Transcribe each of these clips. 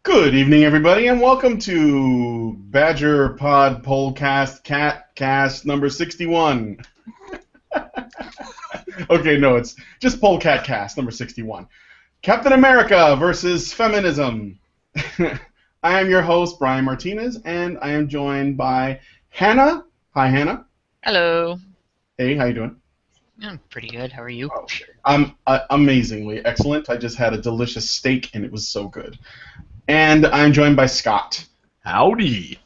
Good evening, everybody, and welcome to Badger Pod Polecast Cat Cast number 61. Okay, no, it's just Polecat Cast number 61. Captain America versus Feminism. I am your host, Brian Martinez, and I am joined by Hannah. Hi, Hannah. Hello. Hey, how you doing? I'm pretty good. How are you? Okay. I'm amazingly excellent. I just had a delicious steak, and it was so good. And I'm joined by Scott. Howdy.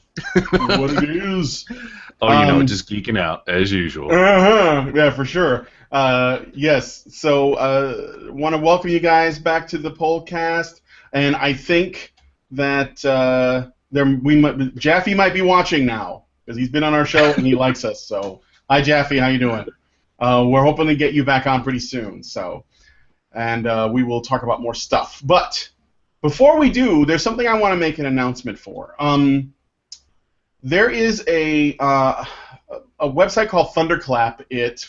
What it is. Just geeking out, as usual. Yeah, for sure. Yes, so want to welcome you guys back to the Polecast, and I think that Jaffe might be watching now, because he's been on our show and he likes us. So, hi Jaffe, how you doing? We're hoping to get you back on pretty soon, and we will talk about more stuff. But before we do, there's something I want to make an announcement for. There is a website called Thunderclap,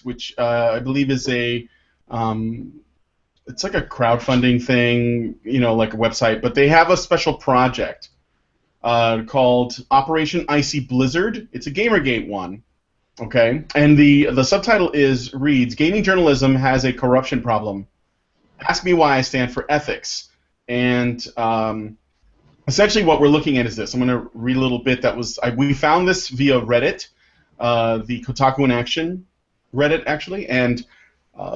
which I believe is it's like a crowdfunding thing, like a website, but they have a special project called Operation Icy Blizzard. It's a Gamergate one, okay? And the subtitle reads, Gaming Journalism Has a Corruption Problem. Ask me why I stand for ethics. And essentially what we're looking at is this. I'm going to read a little bit we found this via Reddit, the Kotaku in Action Reddit, actually, and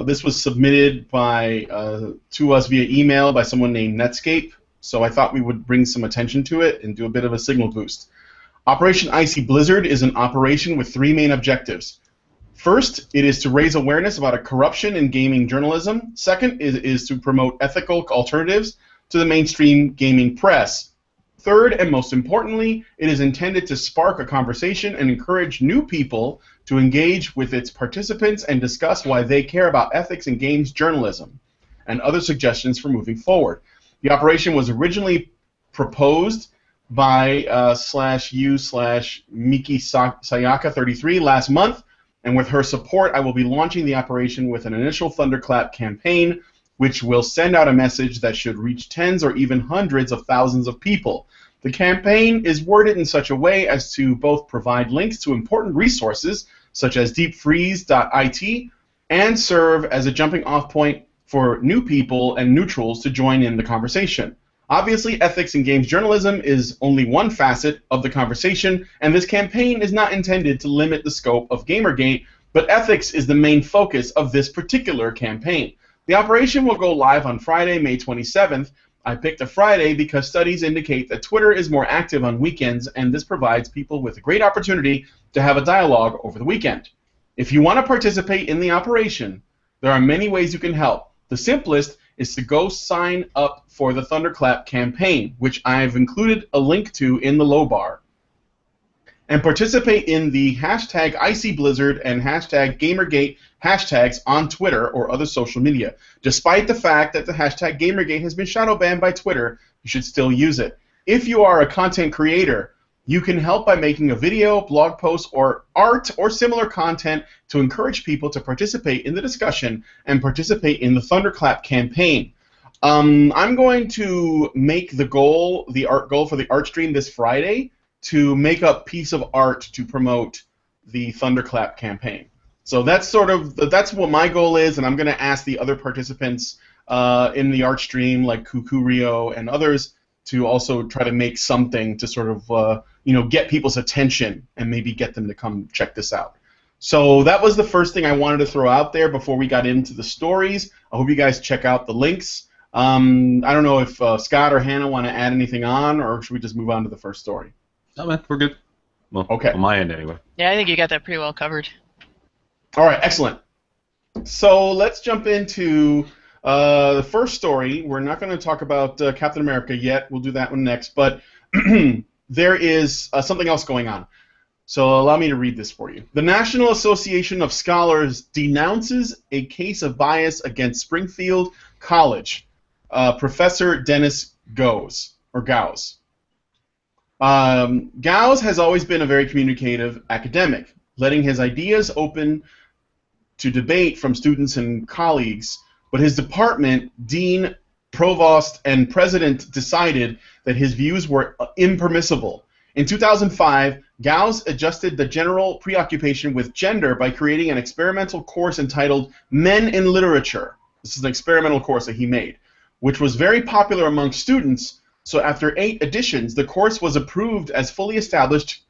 this was submitted to us via email by someone named Netscape, so I thought we would bring some attention to it and do a bit of a signal boost. Operation Icy Blizzard is an operation with three main objectives. First, it is to raise awareness about a corruption in gaming journalism. Second, it is to promote ethical alternatives to the mainstream gaming press. Third, and most importantly, it is intended to spark a conversation and encourage new people to engage with its participants and discuss why they care about ethics in games journalism and other suggestions for moving forward. The operation was originally proposed by /u/Miki Sayaka33 last month, and with her support, I will be launching the operation with an initial Thunderclap campaign, which will send out a message that should reach tens or even hundreds of thousands of people. The campaign is worded in such a way as to both provide links to important resources, such as deepfreeze.it, and serve as a jumping-off point for new people and neutrals to join in the conversation. Obviously, ethics in games journalism is only one facet of the conversation, and this campaign is not intended to limit the scope of Gamergate, but ethics is the main focus of this particular campaign. The operation will go live on Friday, May 27th. I picked a Friday because studies indicate that Twitter is more active on weekends, and this provides people with a great opportunity to have a dialogue over the weekend. If you want to participate in the operation, there are many ways you can help. The simplest is to go sign up for the Thunderclap campaign, which I've included a link to in the low bar, and participate in the hashtag Icy Blizzard and hashtag Gamergate hashtags on Twitter or other social media. Despite the fact that the hashtag Gamergate has been shadow banned by Twitter, you should still use it. If you are a content creator, you can help by making a video, blog post, or art or similar content to encourage people to participate in the discussion and participate in the Thunderclap campaign. I'm going to make the art goal for the art stream this Friday to make a piece of art to promote the Thunderclap campaign. So that's what my goal is, and I'm going to ask the other participants in the art stream, like Kukurio and others, to also try to make something to sort of get people's attention and maybe get them to come check this out. So that was the first thing I wanted to throw out there before we got into the stories. I hope you guys check out the links. I don't know if Scott or Hannah want to add anything on, or should we just move on to the first story? No, man, we're good. Well, okay. On my end, anyway. Yeah, I think you got that pretty well covered. All right, excellent. So let's jump into the first story. We're not going to talk about Captain America yet. We'll do that one next. But there is something else going on. So allow me to read this for you. The National Association of Scholars denounces a case of bias against Springfield College. Professor Dennis Gause. Gause has always been a very communicative academic, letting his ideas open to debate from students and colleagues, but his department, Dean provost and president decided that his views were impermissible. In 2005, Gauss adjusted the general preoccupation with gender by creating an experimental course entitled Men in Literature. This is an experimental course that he made, which was very popular among students. So after 8 editions, the course was approved as fully established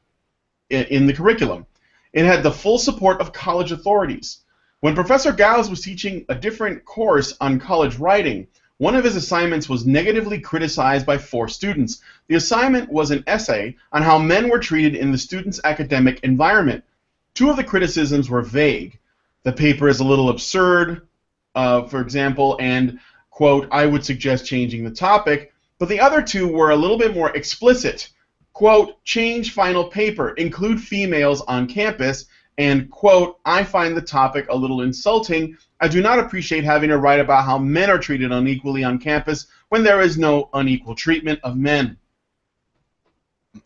in the curriculum. It had the full support of college authorities. When Professor Gauss was teaching a different course on college writing, one of his assignments was negatively criticized by 4 students. The assignment was an essay on how men were treated in the student's academic environment. 2 of the criticisms were vague. The paper is a little absurd, for example, and, quote, I would suggest changing the topic. But the other 2 were a little bit more explicit. Quote, change final paper, include females on campus, and, quote, I find the topic a little insulting. I do not appreciate having to write about how men are treated unequally on campus when there is no unequal treatment of men.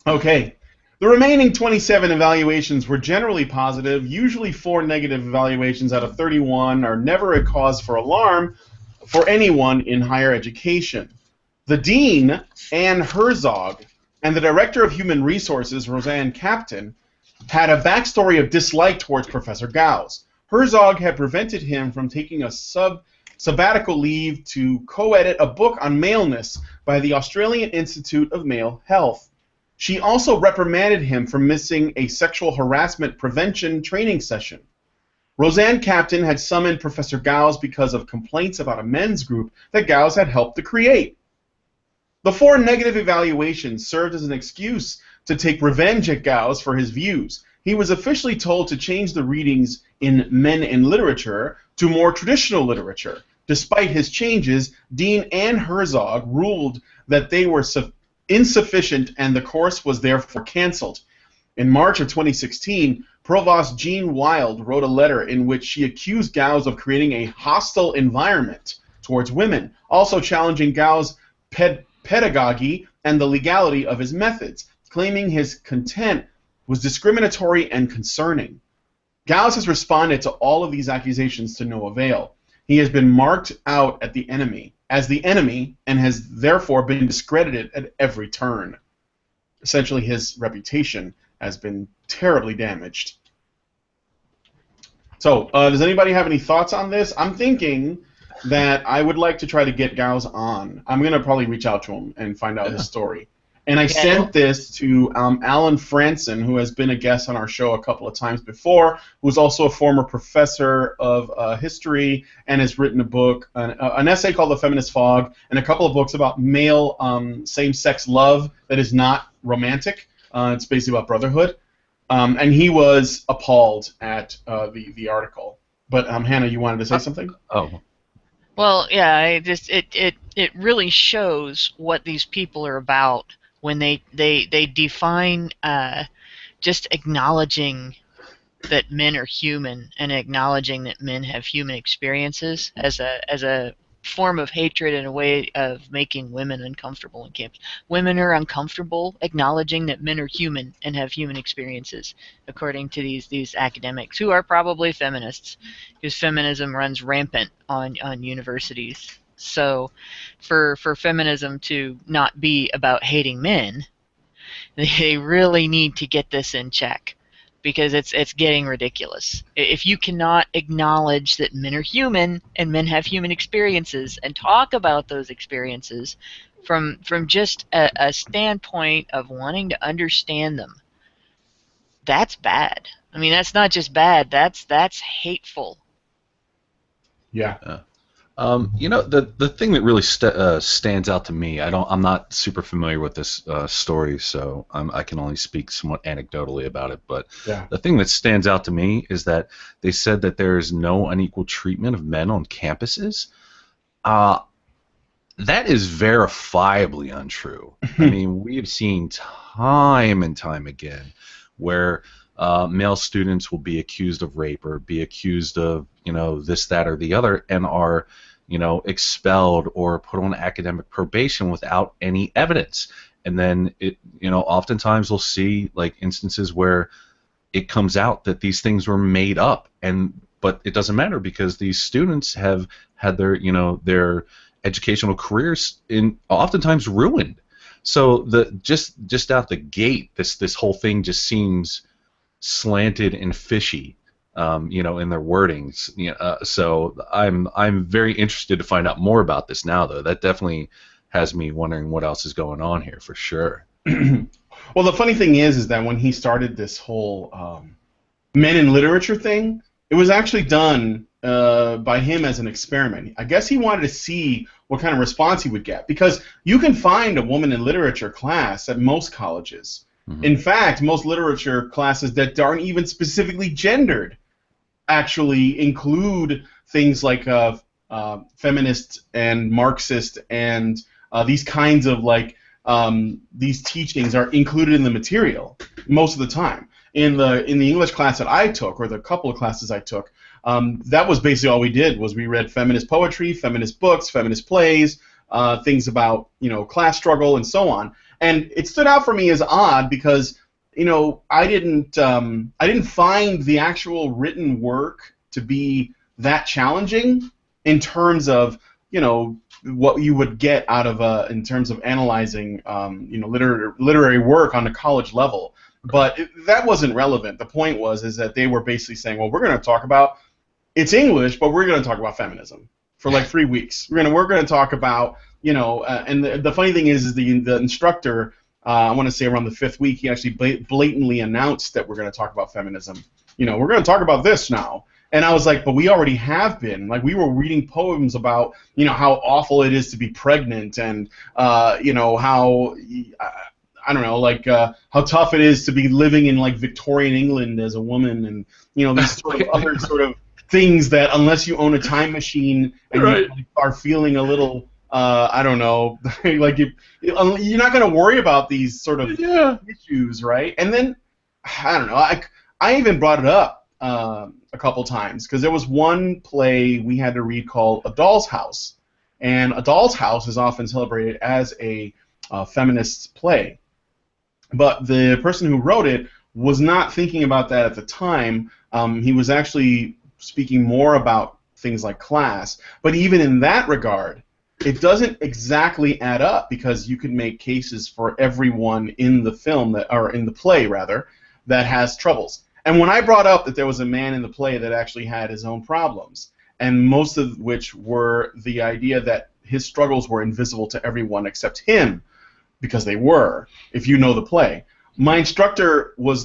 Okay. The remaining 27 evaluations were generally positive. Usually 4 negative evaluations out of 31 are never a cause for alarm for anyone in higher education. The dean, Anne Herzog, and the director of human resources, Roseanne Captain, had a backstory of dislike towards Professor Gauss. Herzog had prevented him from taking a sabbatical leave to co-edit a book on maleness by the Australian Institute of Male Health. She also reprimanded him for missing a sexual harassment prevention training session. Roseanne Captain had summoned Professor Gauss because of complaints about a men's group that Gauss had helped to create. The 4 negative evaluations served as an excuse to take revenge at Gauss for his views. He was officially told to change the readings in Men in Literature to more traditional literature. Despite his changes, Dean Anne Herzog ruled that they were insufficient and the course was therefore canceled. In March of 2016, Provost Jean Wild wrote a letter in which she accused Gauss of creating a hostile environment towards women, also challenging Gauss' pedagogy and the legality of his methods, claiming his content was discriminatory and concerning. Gauss has responded to all of these accusations to no avail. He has been marked out as the enemy, and has therefore been discredited at every turn. Essentially, his reputation has been terribly damaged. So, does anybody have any thoughts on this? I'm thinking that I would like to try to get Gauss on. I'm going to probably reach out to him and find out his story. And I sent this to Alan Franson, who has been a guest on our show a couple of times before, who's also a former professor of history and has written a book, an essay called The Feminist Fog, and a couple of books about male same-sex love that is not romantic. It's basically about brotherhood. And he was appalled at the article. But Hannah, you wanted to say something? Oh. Well, yeah, it really shows what these people are about when they define just acknowledging that men are human and acknowledging that men have human experiences as a form of hatred and a way of making women uncomfortable on campus. Women are uncomfortable acknowledging that men are human and have human experiences, according to these academics who are probably feminists, because feminism runs rampant on universities. So for feminism to not be about hating men, they really need to get this in check, because it's getting ridiculous. If you cannot acknowledge that men are human and men have human experiences and talk about those experiences from just a standpoint of wanting to understand them, that's bad. I mean, that's not just bad, that's hateful. Yeah. You know, the thing that really stands out to me, I'm not super familiar with this story, so I can only speak somewhat anecdotally about it. But the thing that stands out to me is that they said that there is no unequal treatment of men on campuses. That is verifiably untrue. I mean, we have seen time and time again where male students will be accused of rape or be accused of, this, that, or the other, and are, expelled or put on academic probation without any evidence. And then oftentimes we'll see like instances where it comes out that these things were made up, but it doesn't matter because these students have had their educational careers oftentimes ruined. So just out the gate, this whole thing just seems slanted and fishy, in their wordings. So I'm very interested to find out more about this now, though. That definitely has me wondering what else is going on here for sure. Well, the funny thing is that when he started this whole men in literature thing, it was actually done by him as an experiment. I guess he wanted to see what kind of response he would get, because you can find a woman in literature class at most colleges. Mm-hmm. In fact, most literature classes that aren't even specifically gendered actually include things like feminist and Marxist and these kinds of these teachings are included in the material most of the time. In the English class that I took, or the couple of classes I took, that was basically all we did. Was we read feminist poetry, feminist books, feminist plays, things about class struggle and so on. And it stood out for me as odd because I didn't find the actual written work to be that challenging in terms of what you would get out of in terms of analyzing literary work on a college level. But that wasn't relevant. The point is that they were basically saying, well, we're going to talk about, it's English, but we're going to talk about feminism for like 3 weeks. We're going to talk about, and the funny thing is the instructor, I want to say around the 5th week, he actually blatantly announced that we're going to talk about feminism. We're going to talk about this now. And I was like, but we already have been. Like, we were reading poems about, how awful it is to be pregnant, and, how, I don't know, how tough it is to be living in, Victorian England as a woman, and, these sort of other sort of things that unless you own a time machine and right. you are feeling a little, I don't know, you're not going to worry about these sort of issues, right? And then, I don't know, I even brought it up a couple times, because there was one play we had to read called A Doll's House, and A Doll's House is often celebrated as a feminist play, but the person who wrote it was not thinking about that at the time. He was actually speaking more about things like class, but even in that regard, it doesn't exactly add up, because you can make cases for everyone in the film or in the play rather, that has troubles. And when I brought up that there was a man in the play that actually had his own problems, and most of which were the idea that his struggles were invisible to everyone except him, because they were, if you know the play, my instructor was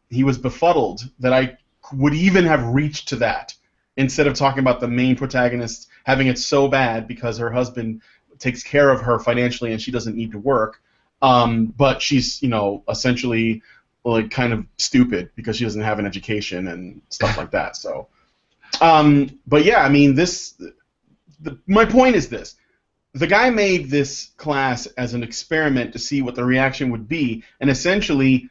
he was befuddled that I would even have reached to that, instead of talking about the main protagonist having it so bad because her husband takes care of her financially and she doesn't need to work, but she's essentially kind of stupid because she doesn't have an education and stuff like that. So, but yeah, I mean, my point is this. The guy made this class as an experiment to see what the reaction would be, and essentially,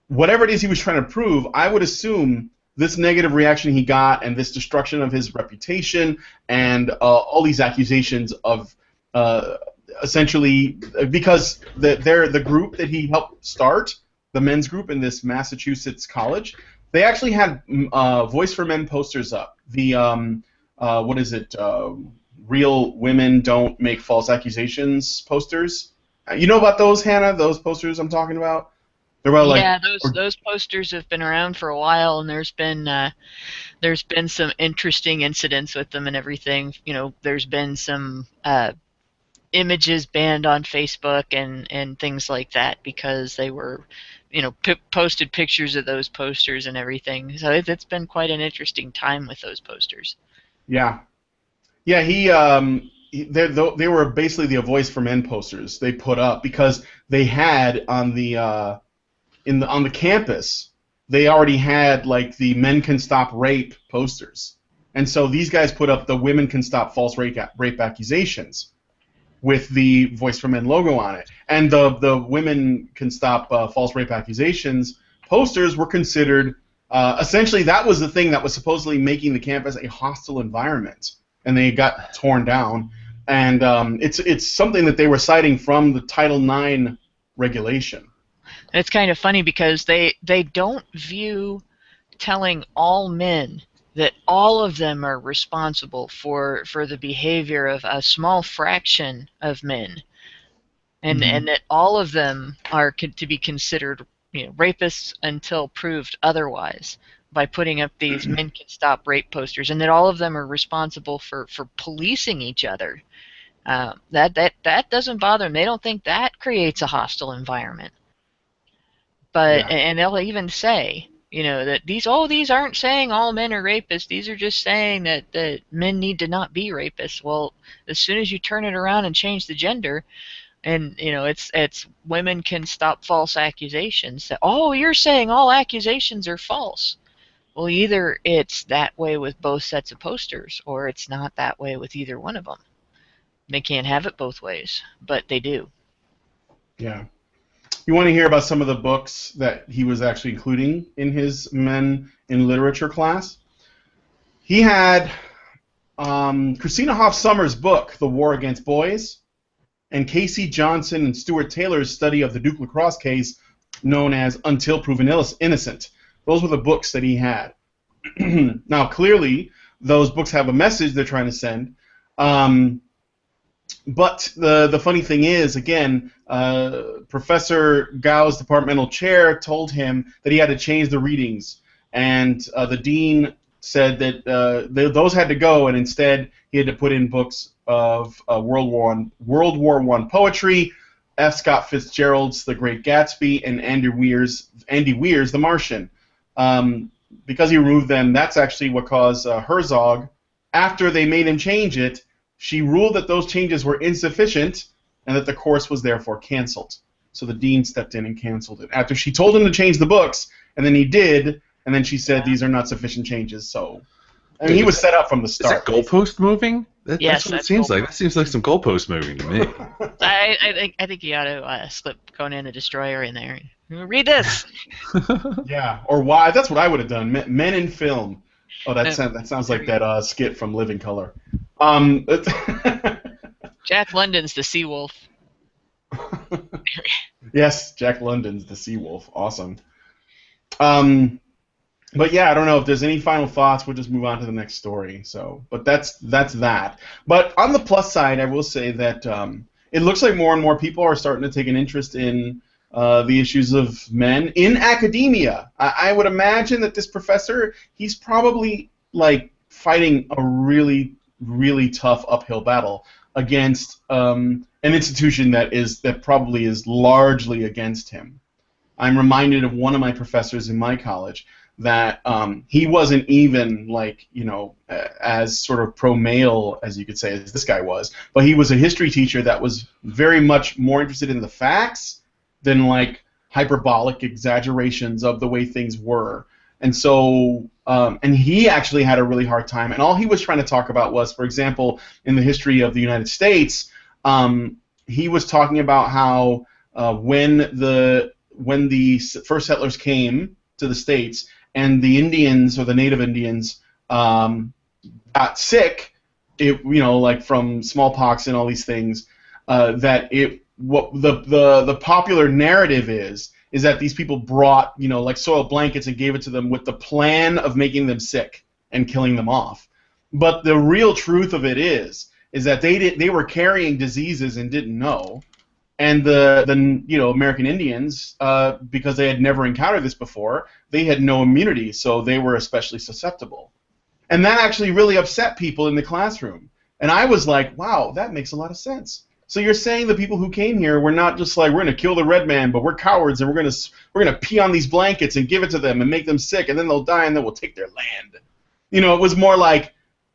whatever it is he was trying to prove, I would assume this negative reaction he got and this destruction of his reputation and all these accusations of essentially, because they're the group that he helped start, the men's group in this Massachusetts college, they actually had Voice for Men posters up. The what is it? Real Women Don't Make False Accusations posters. You know about those, Hannah? Those posters I'm talking about? They're about those posters have been around for a while, and there's been some interesting incidents with them and everything. There's been some images banned on Facebook and things like that because they were, posted pictures of those posters and everything. So it's been quite an interesting time with those posters. Yeah. Yeah, they were basically the Voice for Men posters they put up because they had on the on the campus, they already had the Men Can Stop Rape posters, and so these guys put up the Women Can Stop False Rape Accusations with the Voice for Men logo on it, and the Women Can Stop False Rape Accusations posters were considered essentially that was the thing that was supposedly making the campus a hostile environment. And they got torn down, and it's something that they were citing from the Title IX regulation. It's kind of funny because they don't view telling all men that all of them are responsible for the behavior of a small fraction of men, and that all of them are to be considered, rapists until proved otherwise, by putting up these "Men Can Stop Rape" posters, and that all of them are responsible for policing each other. That doesn't bother them. They don't think that creates a hostile environment. But and they'll even say, that these aren't saying all men are rapists. These are just saying that men need to not be rapists. Well, as soon as you turn it around and change the gender, and it's women can stop false accusations. That, you're saying all accusations are false. Well, either it's that way with both sets of posters, or it's not that way with either one of them. They can't have it both ways, but they do. Yeah. You want to hear about some of the books that he was actually including in his Men in Literature class? He had Christina Hoff Sommers' book, The War Against Boys, and Casey Johnson and Stuart Taylor's study of the Duke Lacrosse case, known as Until Proven Innocent. Those were the books that he had. Now, clearly, those books have a message they're trying to send. But the funny thing is, again, Professor Gao's departmental chair told him that he had to change the readings, and the dean said that those had to go, and instead he had to put in books of World War I poetry, F. Scott Fitzgerald's The Great Gatsby, and Andy Weir's The Martian. Because he removed them, that's actually what caused Herzog, after they made him change it, she ruled that those changes were insufficient and that the course was therefore canceled. So the dean stepped in and canceled it. After she told him to change the books, and then he did, and then she said these are not sufficient changes. So, I mean, he was set up from the start. Is that goalpost moving? Yes, that's what it seems like. That seems like some goalpost moving to me. I think you ought to slip Conan the Destroyer in there. Read this. Yeah, or why? That's what I would have done. Men in Film. Oh, that sounds like that skit from Living Color. Jack London's the Seawolf. Yes, Jack London's the Seawolf. Awesome. But yeah, I don't know if there's any final thoughts. We'll just move on to the next story. So, but that's that. But on the plus side, I will say that it looks like more and more people are starting to take an interest in the issues of men in academia. I would imagine that this professor, he's probably like fighting a really, really tough uphill battle against an institution that probably is largely against him. I'm reminded of one of my professors in my college that he wasn't even like, as sort of pro-male, as you could say, as this guy was, but he was a history teacher that was very much more interested in the facts than like hyperbolic exaggerations of the way things were. And so, and he actually had a really hard time, and all he was trying to talk about was, for example, in the history of the United States, he was talking about how when the first settlers came to the States and the Indians or the Native Indians got sick, like from smallpox and all these things, that the popular narrative is that these people brought like soiled blankets and gave it to them with the plan of making them sick and killing them off. But the real truth of it is that they were carrying diseases and didn't know. And the American Indians, because they had never encountered this before, they had no immunity, so they were especially susceptible. And that actually really upset people in the classroom. And I was like, wow, that makes a lot of sense. So you're saying the people who came here were not just like, we're going to kill the red man, but we're cowards, and we're going to pee on these blankets and give it to them and make them sick, and then they'll die, and then we'll take their land. It was more like,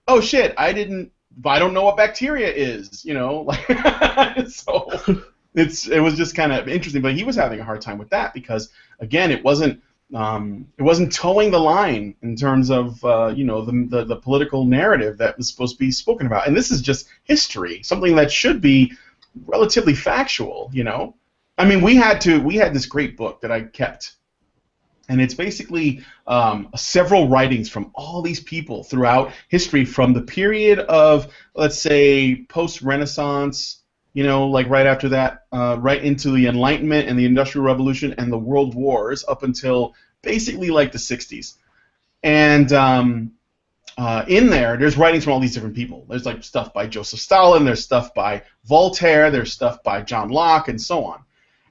oh shit, I don't know what bacteria is, so it was just kind of interesting. But he was having a hard time with that because, again, it wasn't towing the line in terms of the political narrative that was supposed to be spoken about. And this is just history, something that should be relatively factual. I mean, we had this great book that I kept, and it's basically several writings from all these people throughout history, from the period of, let's say, post-Renaissance, like right after that, right into the Enlightenment and the Industrial Revolution and the World Wars up until basically like the 60s. And in there's writings from all these different people. There's like stuff by Joseph Stalin, there's stuff by Voltaire, there's stuff by John Locke, and so on.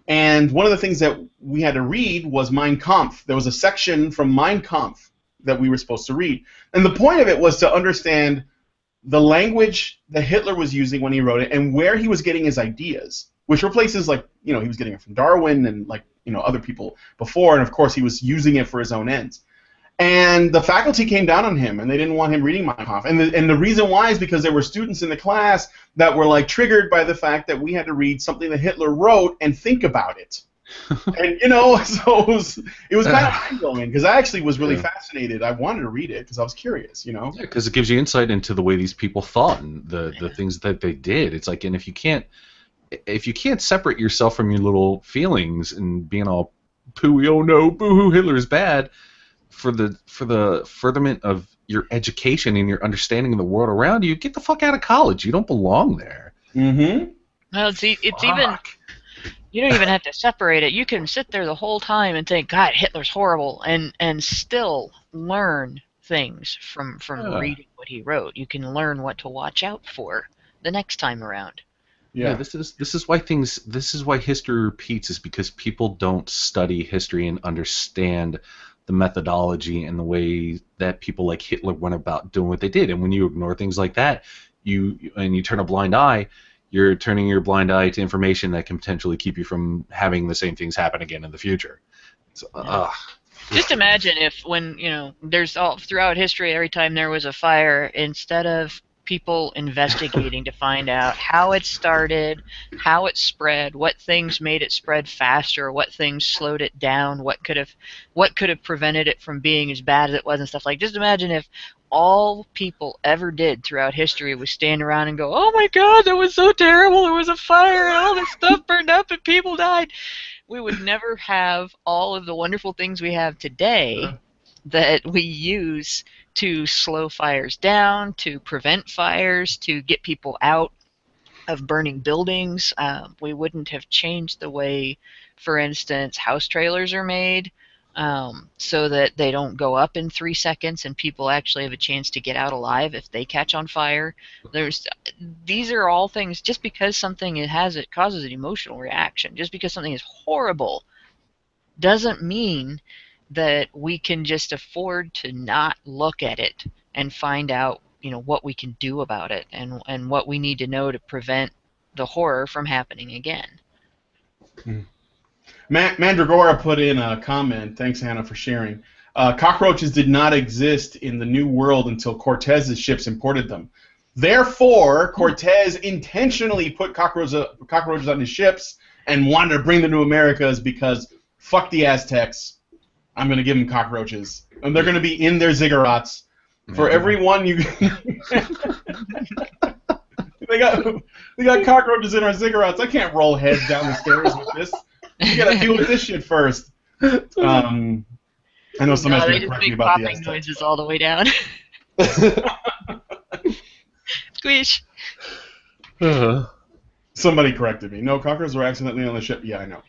And one of the things that we had to read was Mein Kampf. There was a section from Mein Kampf that we were supposed to read. And the point of it was to understand the language that Hitler was using when he wrote it and where he was getting his ideas, which were places like, he was getting it from Darwin and like, other people before, and of course he was using it for his own ends. And the faculty came down on him, and they didn't want him reading Mein Kampf. And the reason why is because there were students in the class that were like triggered by the fact that we had to read something that Hitler wrote and think about it. And so it was kind of mind-blowing because I actually was really fascinated. I wanted to read it because I was curious, Yeah, because it gives you insight into the way these people thought and the things that they did. It's like, and if you can't separate yourself from your little feelings and being all pooey, oh no, boo-hoo, Hitler is bad, for the furtherment of your education and your understanding of the world around you, get the fuck out of college. You don't belong there. Mm-hmm. Well, it's even. You don't even have to separate it. You can sit there the whole time and think, God, Hitler's horrible, and still learn things from reading what he wrote. You can learn what to watch out for the next time around. Yeah, this is why history repeats, is because people don't study history and understand the methodology and the way that people like Hitler went about doing what they did. And when you ignore things like that, you turn a blind eye, you're turning your blind eye to information that can potentially keep you from having the same things happen again in the future. So, just imagine if there's all throughout history, every time there was a fire, instead of people investigating to find out how it started, how it spread, what things made it spread faster, what things slowed it down, what could have prevented it from being as bad as it was and stuff like. Just imagine if all people ever did throughout history was stand around and go, "Oh my God, that was so terrible! There was a fire and all this stuff burned up and people died." We would never have all of the wonderful things we have today that we use to slow fires down, to prevent fires, to get people out of burning buildings. We wouldn't have changed the way, for instance, house trailers are made, so that they don't go up in 3 seconds and people actually have a chance to get out alive if they catch on fire. These are all things, just because something causes an emotional reaction, just because something is horrible, doesn't mean that we can just afford to not look at it and find out, what we can do about it and what we need to know to prevent the horror from happening again. Mandragora put in a comment. Thanks, Hannah, for sharing. Cockroaches did not exist in the New World until Cortez's ships imported them. Therefore, Cortez intentionally put cockroaches on his ships and wanted to bring them to Americas because fuck the Aztecs. I'm going to give them cockroaches. And they're going to be in their ziggurats. For every one you... They got cockroaches in our ziggurats. I can't roll heads down the stairs with this. You got to deal with this shit first. I know somebody's going to correct me about the Aztecs. Noises all the way down. Squish. Somebody corrected me. No, cockroaches were accidentally on the ship. Yeah, I know.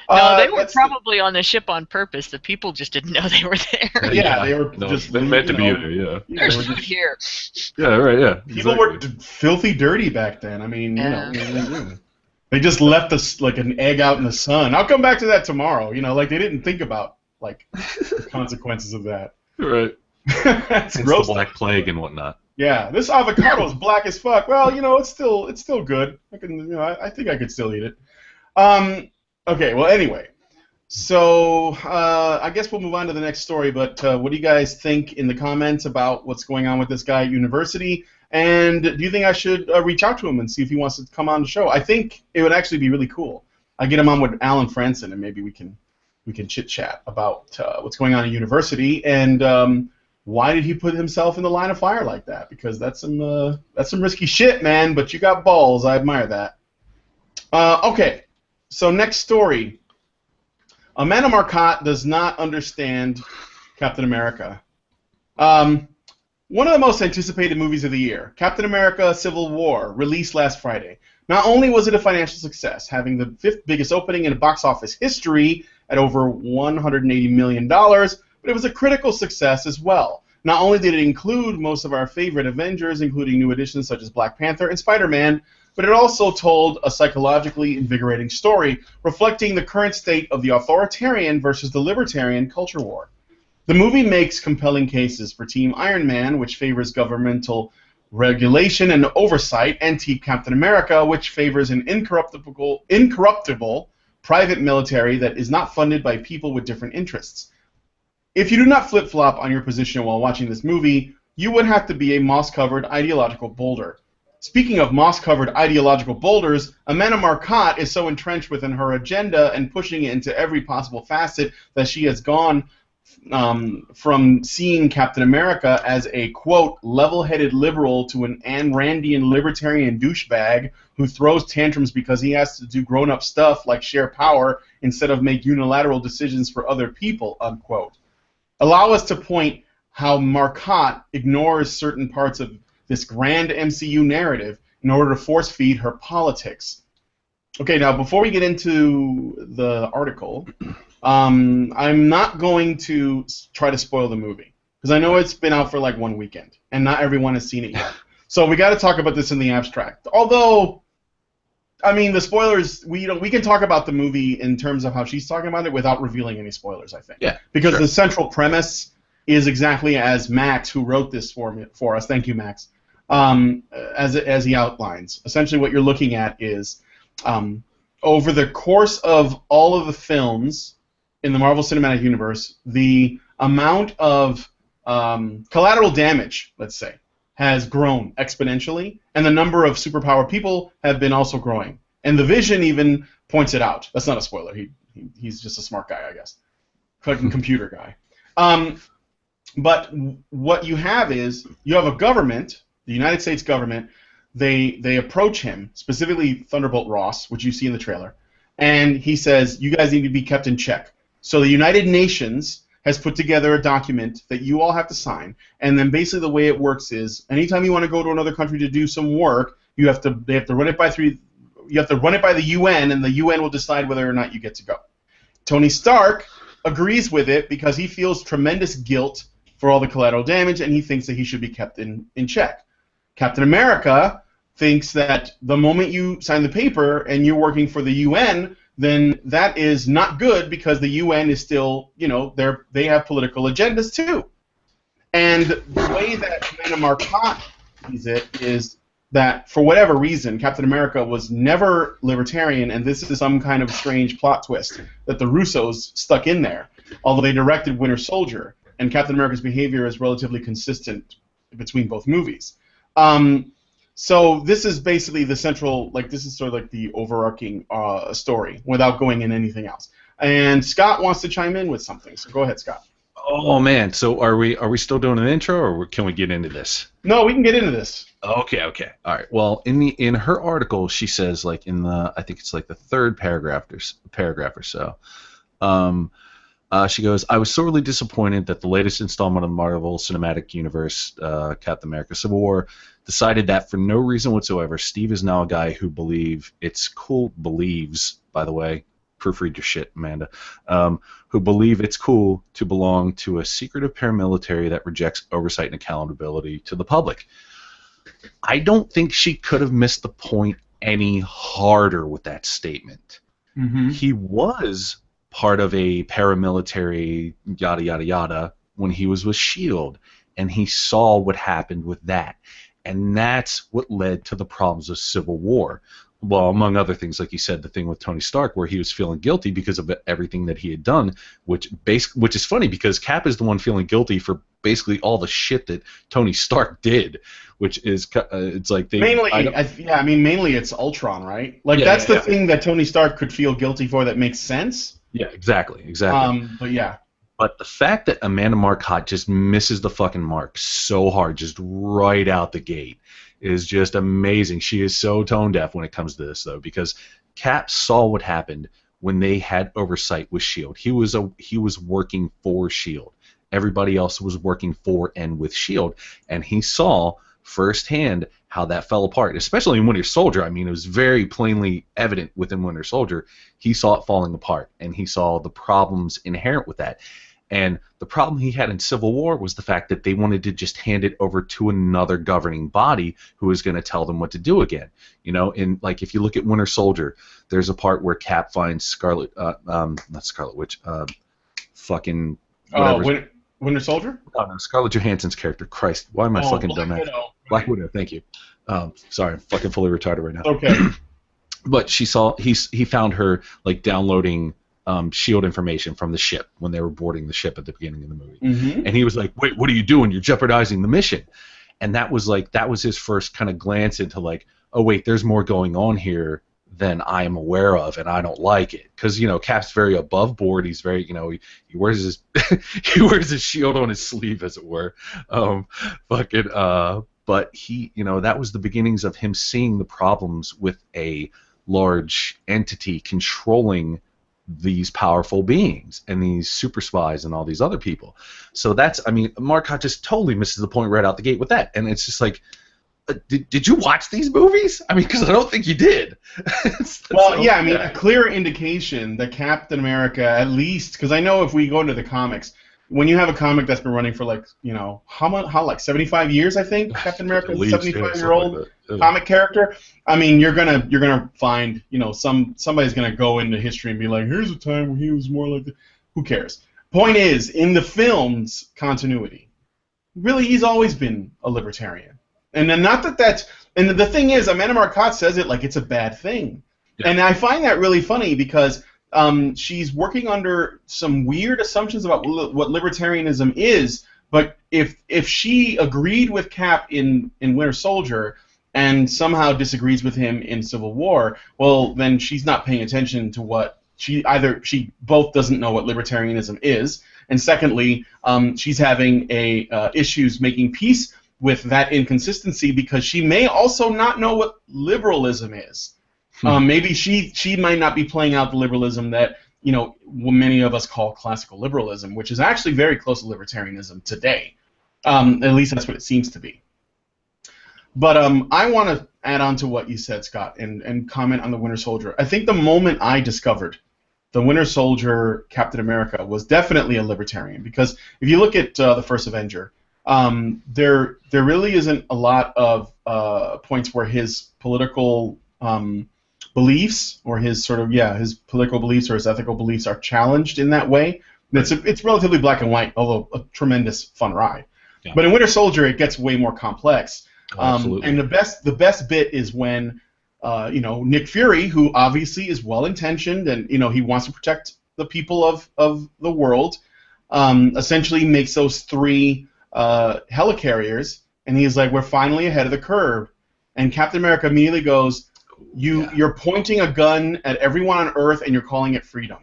No, they were probably on the ship on purpose. The people just didn't know they were there. Yeah, they were just meant to be there. Yeah, they're just here. Yeah, right. Yeah, people were filthy dirty back then. I mean, they just left us like an egg out in the sun. I'll come back to that tomorrow. Like they didn't think about like the consequences of that. Right. That's gross. The Black Plague and whatnot. Yeah, this avocado is black as fuck. Well, it's still good. I can, I think I could still eat it. Okay, well, anyway, so I guess we'll move on to the next story, but what do you guys think in the comments about what's going on with this guy at university, and do you think I should reach out to him and see if he wants to come on the show? I think it would actually be really cool. I get him on with Alan Franson, and maybe we can chit-chat about what's going on at university, and why did he put himself in the line of fire like that, because that's some risky shit, man, but you got balls. I admire that. Okay. So next story. Amanda Marcotte does not understand Captain America. One of the most anticipated movies of the year, Captain America Civil War, released last Friday. Not only was it a financial success, having the 5th biggest opening in box office history at over $180 million, but it was a critical success as well. Not only did it include most of our favorite Avengers, including new additions such as Black Panther and Spider-Man, but it also told a psychologically invigorating story reflecting the current state of the authoritarian versus the libertarian culture war. The movie makes compelling cases for Team Iron Man, which favors governmental regulation and oversight, and Team Captain America, which favors an incorruptible private military that is not funded by people with different interests. If you do not flip-flop on your position while watching this movie, you would have to be a moss-covered ideological boulder. Speaking of moss-covered ideological boulders, Amanda Marcotte is so entrenched within her agenda and pushing it into every possible facet that she has gone from seeing Captain America as a, quote, level-headed liberal to an Ayn Randian libertarian douchebag who throws tantrums because he has to do grown-up stuff like share power instead of make unilateral decisions for other people, unquote. Allow us to point how Marcotte ignores certain parts of this grand MCU narrative in order to force-feed her politics. Okay, now before we get into the article, I'm not going to try to spoil the movie, because I know it's been out for like one weekend, and not everyone has seen it yet. So we got to talk about this in the abstract. Although, I mean, the spoilers, we can talk about the movie in terms of how she's talking about it without revealing any spoilers, I think. Yeah. Because sure. the central premise is exactly as Max, who wrote this for us, thank you, Max, as he outlines. Essentially what you're looking at is, over the course of all of the films in the Marvel Cinematic Universe, the amount of collateral damage, let's say, has grown exponentially, and the number of superpowered people have been also growing. And the Vision even points it out. That's not a spoiler. He's just a smart guy, I guess. Fucking computer guy. But what you have is, you have a government, the United States government, they approach him, specifically Thunderbolt Ross, which you see in the trailer, and he says, you guys need to be kept in check. So the United Nations has put together a document that you all have to sign, and then basically the way it works is, anytime you want to go to another country to do some work, they have to run it by the UN, and the UN will decide whether or not you get to go. Tony Stark agrees with it because he feels tremendous guilt for all the collateral damage, and he thinks that he should be kept in check. Captain America thinks that the moment you sign the paper and you're working for the UN, then that is not good because the UN is still, they have political agendas too. And the way that Amanda Marcotte sees it is that for whatever reason, Captain America was never libertarian, and this is some kind of strange plot twist that the Russos stuck in there, although they directed Winter Soldier, and Captain America's behavior is relatively consistent between both movies. So this is basically the central, this is sort of like the overarching story without going in anything else. And Scott wants to chime in with something, so go ahead, Scott. Oh man, so are we still doing an intro, or can we get into this? No, we can get into this. Okay. All right. Well, in her article, she says, like, in the, I think it's like the third paragraph or so. She goes, I was sorely disappointed that the latest installment of the Marvel Cinematic Universe, Captain America Civil War, decided that for no reason whatsoever, Steve is now a guy who believes, by the way, proofread your shit, Amanda, who believe it's cool to belong to a secretive paramilitary that rejects oversight and accountability to the public. I don't think she could have missed the point any harder with that statement. Mm-hmm. He was part of a paramilitary yada yada yada when he was with S.H.I.E.L.D., and he saw what happened with that, and that's what led to the problems of Civil War. Well, among other things, like you said, the thing with Tony Stark where he was feeling guilty because of everything that he had done, which is funny because Cap is the one feeling guilty for basically all the shit that Tony Stark did, which is it's like they mainly it's Ultron, right? That's the thing that Tony Stark could feel guilty for that makes sense. Yeah, exactly. But yeah. But the fact that Amanda Marcotte just misses the fucking mark so hard, just right out the gate, is just amazing. She is so tone deaf when it comes to this, though, because Cap saw what happened when they had oversight with S.H.I.E.L.D. He was working for S.H.I.E.L.D. Everybody else was working for and with S.H.I.E.L.D., and he saw firsthand how that fell apart, especially in Winter Soldier. I mean, it was very plainly evident within Winter Soldier. He saw it falling apart, and he saw the problems inherent with that. And the problem he had in Civil War was the fact that they wanted to just hand it over to another governing body who was going to tell them what to do again. You know, in like if you look at Winter Soldier, there's a part where Cap finds not Scarlet Witch, fucking whatever. Winter Soldier? Oh, no, Scarlett Johansson's character. Christ, why am I fucking Black dumb that? Widow. Black Widow, thank you. Sorry, I'm fucking fully retarded right now. Okay. But he found her like downloading shield information from the ship when they were boarding the ship at the beginning of the movie. Mm-hmm. And he was like, "Wait, what are you doing? You're jeopardizing the mission." And that was his first kind of glance into like, "Oh wait, there's more going on here than I am aware of, and I don't like it." Because Cap's very above board. He's very he wears his he wears his shield on his sleeve, as it were. But he that was the beginnings of him seeing the problems with a large entity controlling these powerful beings and these super spies and all these other people. So Marcotte just totally misses the point right out the gate with that. And it's just like, did you watch these movies? I mean, because I don't think you did. A clear indication that Captain America, at least, because I know if we go into the comics, when you have a comic that's been running for how 75 years, I think Captain America is a 75-year-old comic character. I mean, you're gonna find somebody's gonna go into history and be like, here's a time when he was more like this. Who cares? Point is, in the film's continuity, really he's always been a libertarian, and then and the thing is, Amanda Marcotte says it like it's a bad thing, and I find that really funny because. She's working under some weird assumptions about what libertarianism is, but if she agreed with Cap in Winter Soldier and somehow disagrees with him in Civil War, well, then she's not paying attention to what she both doesn't know what libertarianism is, and secondly, she's having issues making peace with that inconsistency because she may also not know what liberalism is. Maybe she might not be playing out the liberalism that many of us call classical liberalism, which is actually very close to libertarianism today. At least that's what it seems to be. But I want to add on to what you said, Scott, and comment on the Winter Soldier. I think the moment I discovered the Winter Soldier Captain America was definitely a libertarian, because if you look at the first Avenger, there really isn't a lot of points where his political beliefs or his political beliefs or his ethical beliefs are challenged in that way. It's relatively black and white, although a tremendous fun ride. Yeah. But in Winter Soldier, it gets way more complex. Absolutely. And the best bit is when Nick Fury, who obviously is well intentioned and he wants to protect the people of the world, essentially makes those 3 helicarriers, and he's like, "We're finally ahead of the curve." And Captain America immediately goes, You're pointing a gun at everyone on Earth and you're calling it freedom.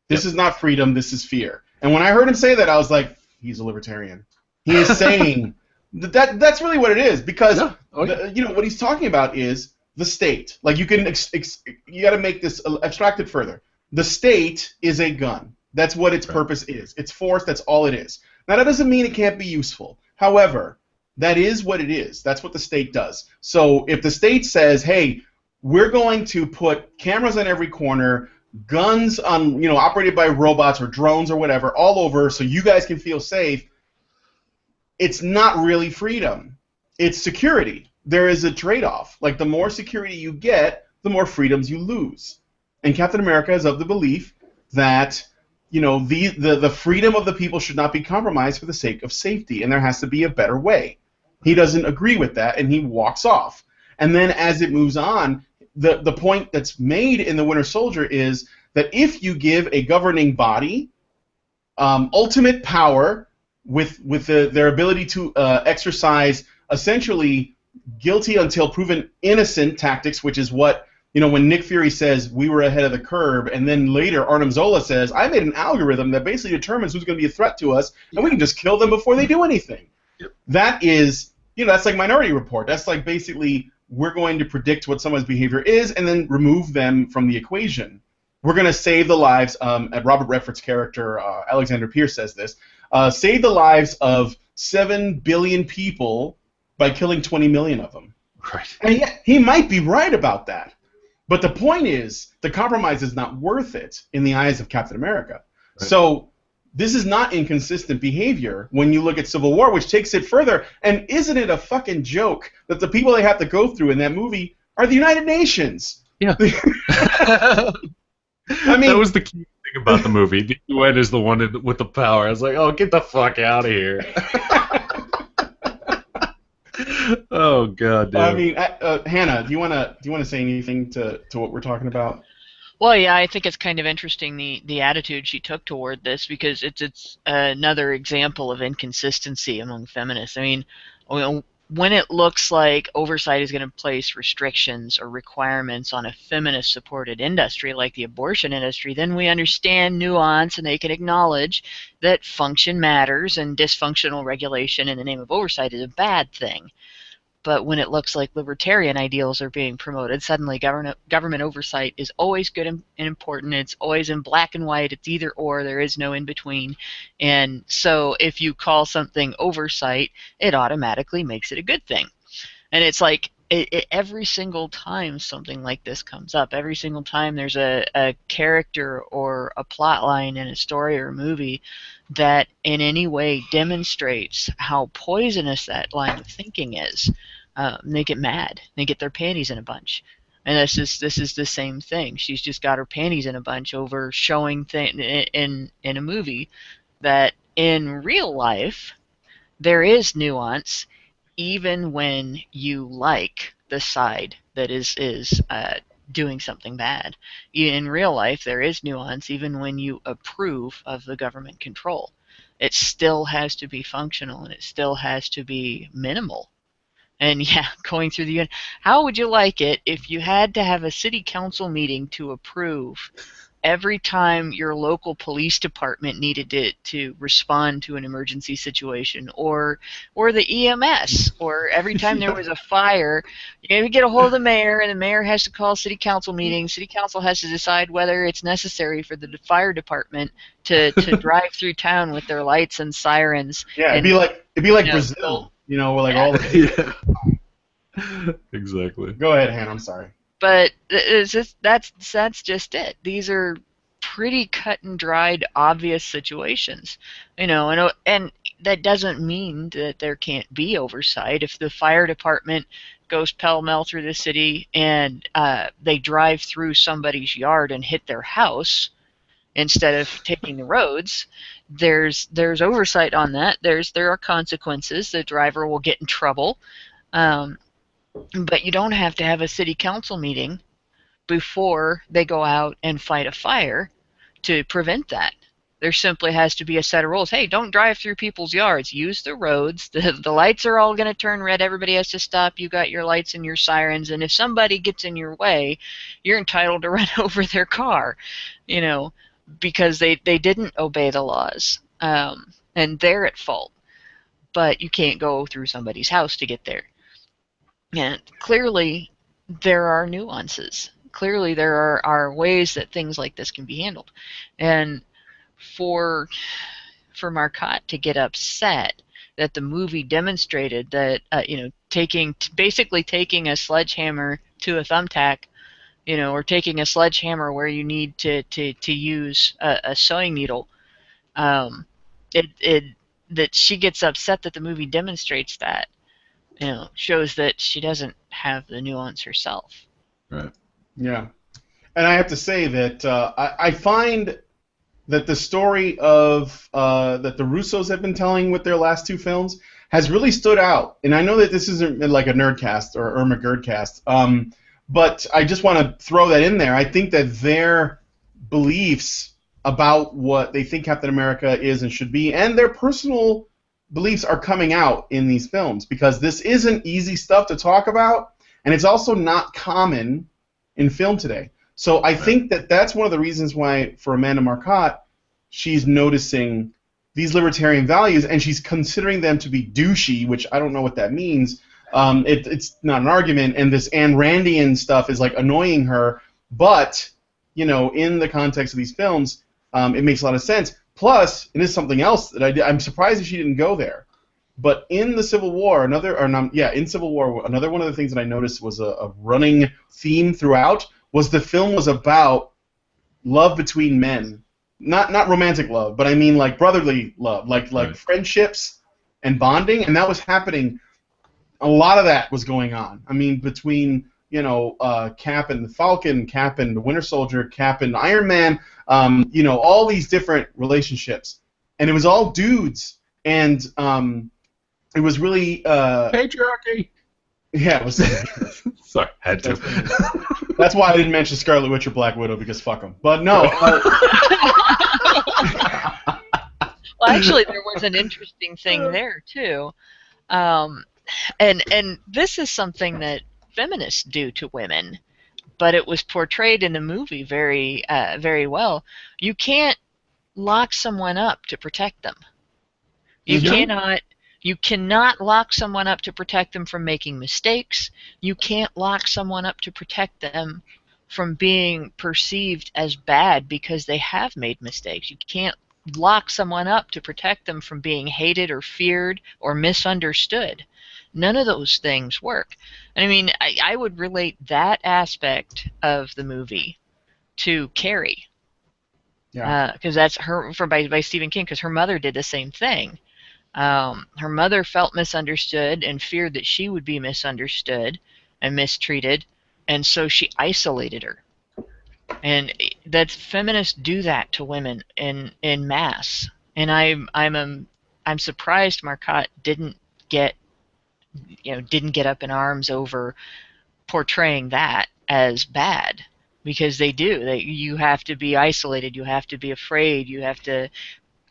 This is not freedom, this is fear. And when I heard him say that, I was like, he's a libertarian. He is saying that's really what it is, because what he's talking about is the state. Like you got to make this abstracted further. The state is a gun. That's what its purpose is. It's force, that's all it is. Now that doesn't mean it can't be useful. However, that is what it is. That's what the state does. So if the state says, hey, we're going to put cameras on every corner, guns on, operated by robots or drones or whatever, all over, so you guys can feel safe. It's not really freedom. It's security. There is a trade-off. Like the more security you get, the more freedoms you lose. And Captain America is of the belief that, the freedom of the people should not be compromised for the sake of safety, and there has to be a better way. He doesn't agree with that, and he walks off. And then as it moves on, the point that's made in the Winter Soldier is that if you give a governing body ultimate power with their ability to exercise essentially guilty until proven innocent tactics, which is what, when Nick Fury says we were ahead of the curve, and then later Arnim Zola says, I made an algorithm that basically determines who's going to be a threat to us, and we can just kill them before they do anything. Yep. That is, that's like Minority Report. That's like basically we're going to predict what someone's behavior is and then remove them from the equation. We're going to save the lives, Robert Redford's character, Alexander Pierce says this, save the lives of 7 billion people by killing 20 million of them. Right. And yeah, he might be right about that. But the point is, the compromise is not worth it in the eyes of Captain America. Right. So this is not inconsistent behavior when you look at Civil War, which takes it further. And isn't it a fucking joke that the people they have to go through in that movie are the United Nations? Yeah. I mean, that was the key thing about the movie. The UN is the one with the power. I was like, oh, get the fuck out of here. Oh god, dude. I mean, Hannah, do you wanna say anything to what we're talking about? Well, yeah, I think it's kind of interesting the attitude she took toward this, because it's another example of inconsistency among feminists. I mean, when it looks like oversight is going to place restrictions or requirements on a feminist-supported industry like the abortion industry, then we understand nuance and they can acknowledge that function matters and dysfunctional regulation in the name of oversight is a bad thing. But when it looks like libertarian ideals are being promoted, suddenly government oversight is always good and important. It's always in black and white. It's either or. There is no in between. And so if you call something oversight, it automatically makes it a good thing. And it's like every single time something like this comes up, every single time there's a character or a plot line in a story or a movie that in any way demonstrates how poisonous that line of thinking is, they get mad. They get their panties in a bunch. And this is the same thing. She's just got her panties in a bunch over showing in a movie that in real life there is nuance, even when you like the side that is doing something bad. In real life, there is nuance, even when you approve of the government control. It still has to be functional, and it still has to be minimal. And yeah, going through the UN. How would you like it if you had to have a city council meeting to approve every time your local police department needed to respond to an emergency situation, or the EMS, or every time there was a fire, you get a hold of the mayor, and the mayor has to call city council meetings. City council has to decide whether it's necessary for the fire department to drive through town with their lights and sirens. Yeah, it'd be like Brazil, where like all the Exactly. Go ahead, Hannah. I'm sorry. But that's just it. These are pretty cut and dried, obvious situations, and that doesn't mean that there can't be oversight. If the fire department goes pell-mell through the city and they drive through somebody's yard and hit their house instead of taking the roads, there's oversight on that. There are consequences. The driver will get in trouble. But you don't have to have a city council meeting before they go out and fight a fire to prevent that. There simply has to be a set of rules. Hey, don't drive through people's yards. Use the roads. The lights are all going to turn red. Everybody has to stop. You got your lights and your sirens. And if somebody gets in your way, you're entitled to run over their car, because they didn't obey the laws. And they're at fault. But you can't go through somebody's house to get there. And clearly, there are nuances. Clearly, there are ways that things like this can be handled. And for Marcotte to get upset that the movie demonstrated that, basically taking a sledgehammer to a thumbtack, or taking a sledgehammer where you need to use a sewing needle, that she gets upset that the movie demonstrates that, shows that she doesn't have the nuance herself. Right. Yeah. And I have to say that I find that the story of that the Russos have been telling with their last two films has really stood out. And I know that this isn't like a nerdcast or Irma Gerdcast, but I just want to throw that in there. I think that their beliefs about what they think Captain America is and should be, and their personal beliefs are coming out in these films, because this isn't easy stuff to talk about, and it's also not common in film today. So I think that that's one of the reasons why, for Amanda Marcotte, she's noticing these libertarian values, and she's considering them to be douchey, which I don't know what that means. It's not an argument, and this Ayn Randian stuff is like annoying her, but in the context of these films, it makes a lot of sense. Plus, and this is something else that I'm surprised that she didn't go there. But in the Civil War, in Civil War, another one of the things that I noticed was a running theme throughout was the film was about love between men, not romantic love, but I mean like brotherly love, like friendships and bonding, and that was happening. A lot of that was going on. I mean, between Cap and the Falcon, Cap and the Winter Soldier, Cap and Iron Man, all these different relationships, and it was all dudes, and it was really patriarchy. Yeah, it was. Sorry, had to. That's why I didn't mention Scarlet Witch or Black Widow, because fuck them. But no. Well, actually, there was an interesting thing there too, and this is something that feminists do to women, but it was portrayed in the movie very very well. You can't lock someone up to protect them. You cannot lock someone up to protect them from making mistakes. You can't lock someone up to protect them from being perceived as bad because they have made mistakes. You can't lock someone up to protect them from being hated or feared or misunderstood. None of those things work. I mean, I would relate that aspect of the movie to Carrie. Yeah. Because that's by Stephen King, because her mother did the same thing. Her mother felt misunderstood and feared that she would be misunderstood and mistreated, and so she isolated her. And that feminists do that to women in mass. And I'm surprised Marcotte didn't get up in arms over portraying that as bad, because they do. You have to be isolated. You have to be afraid. You have to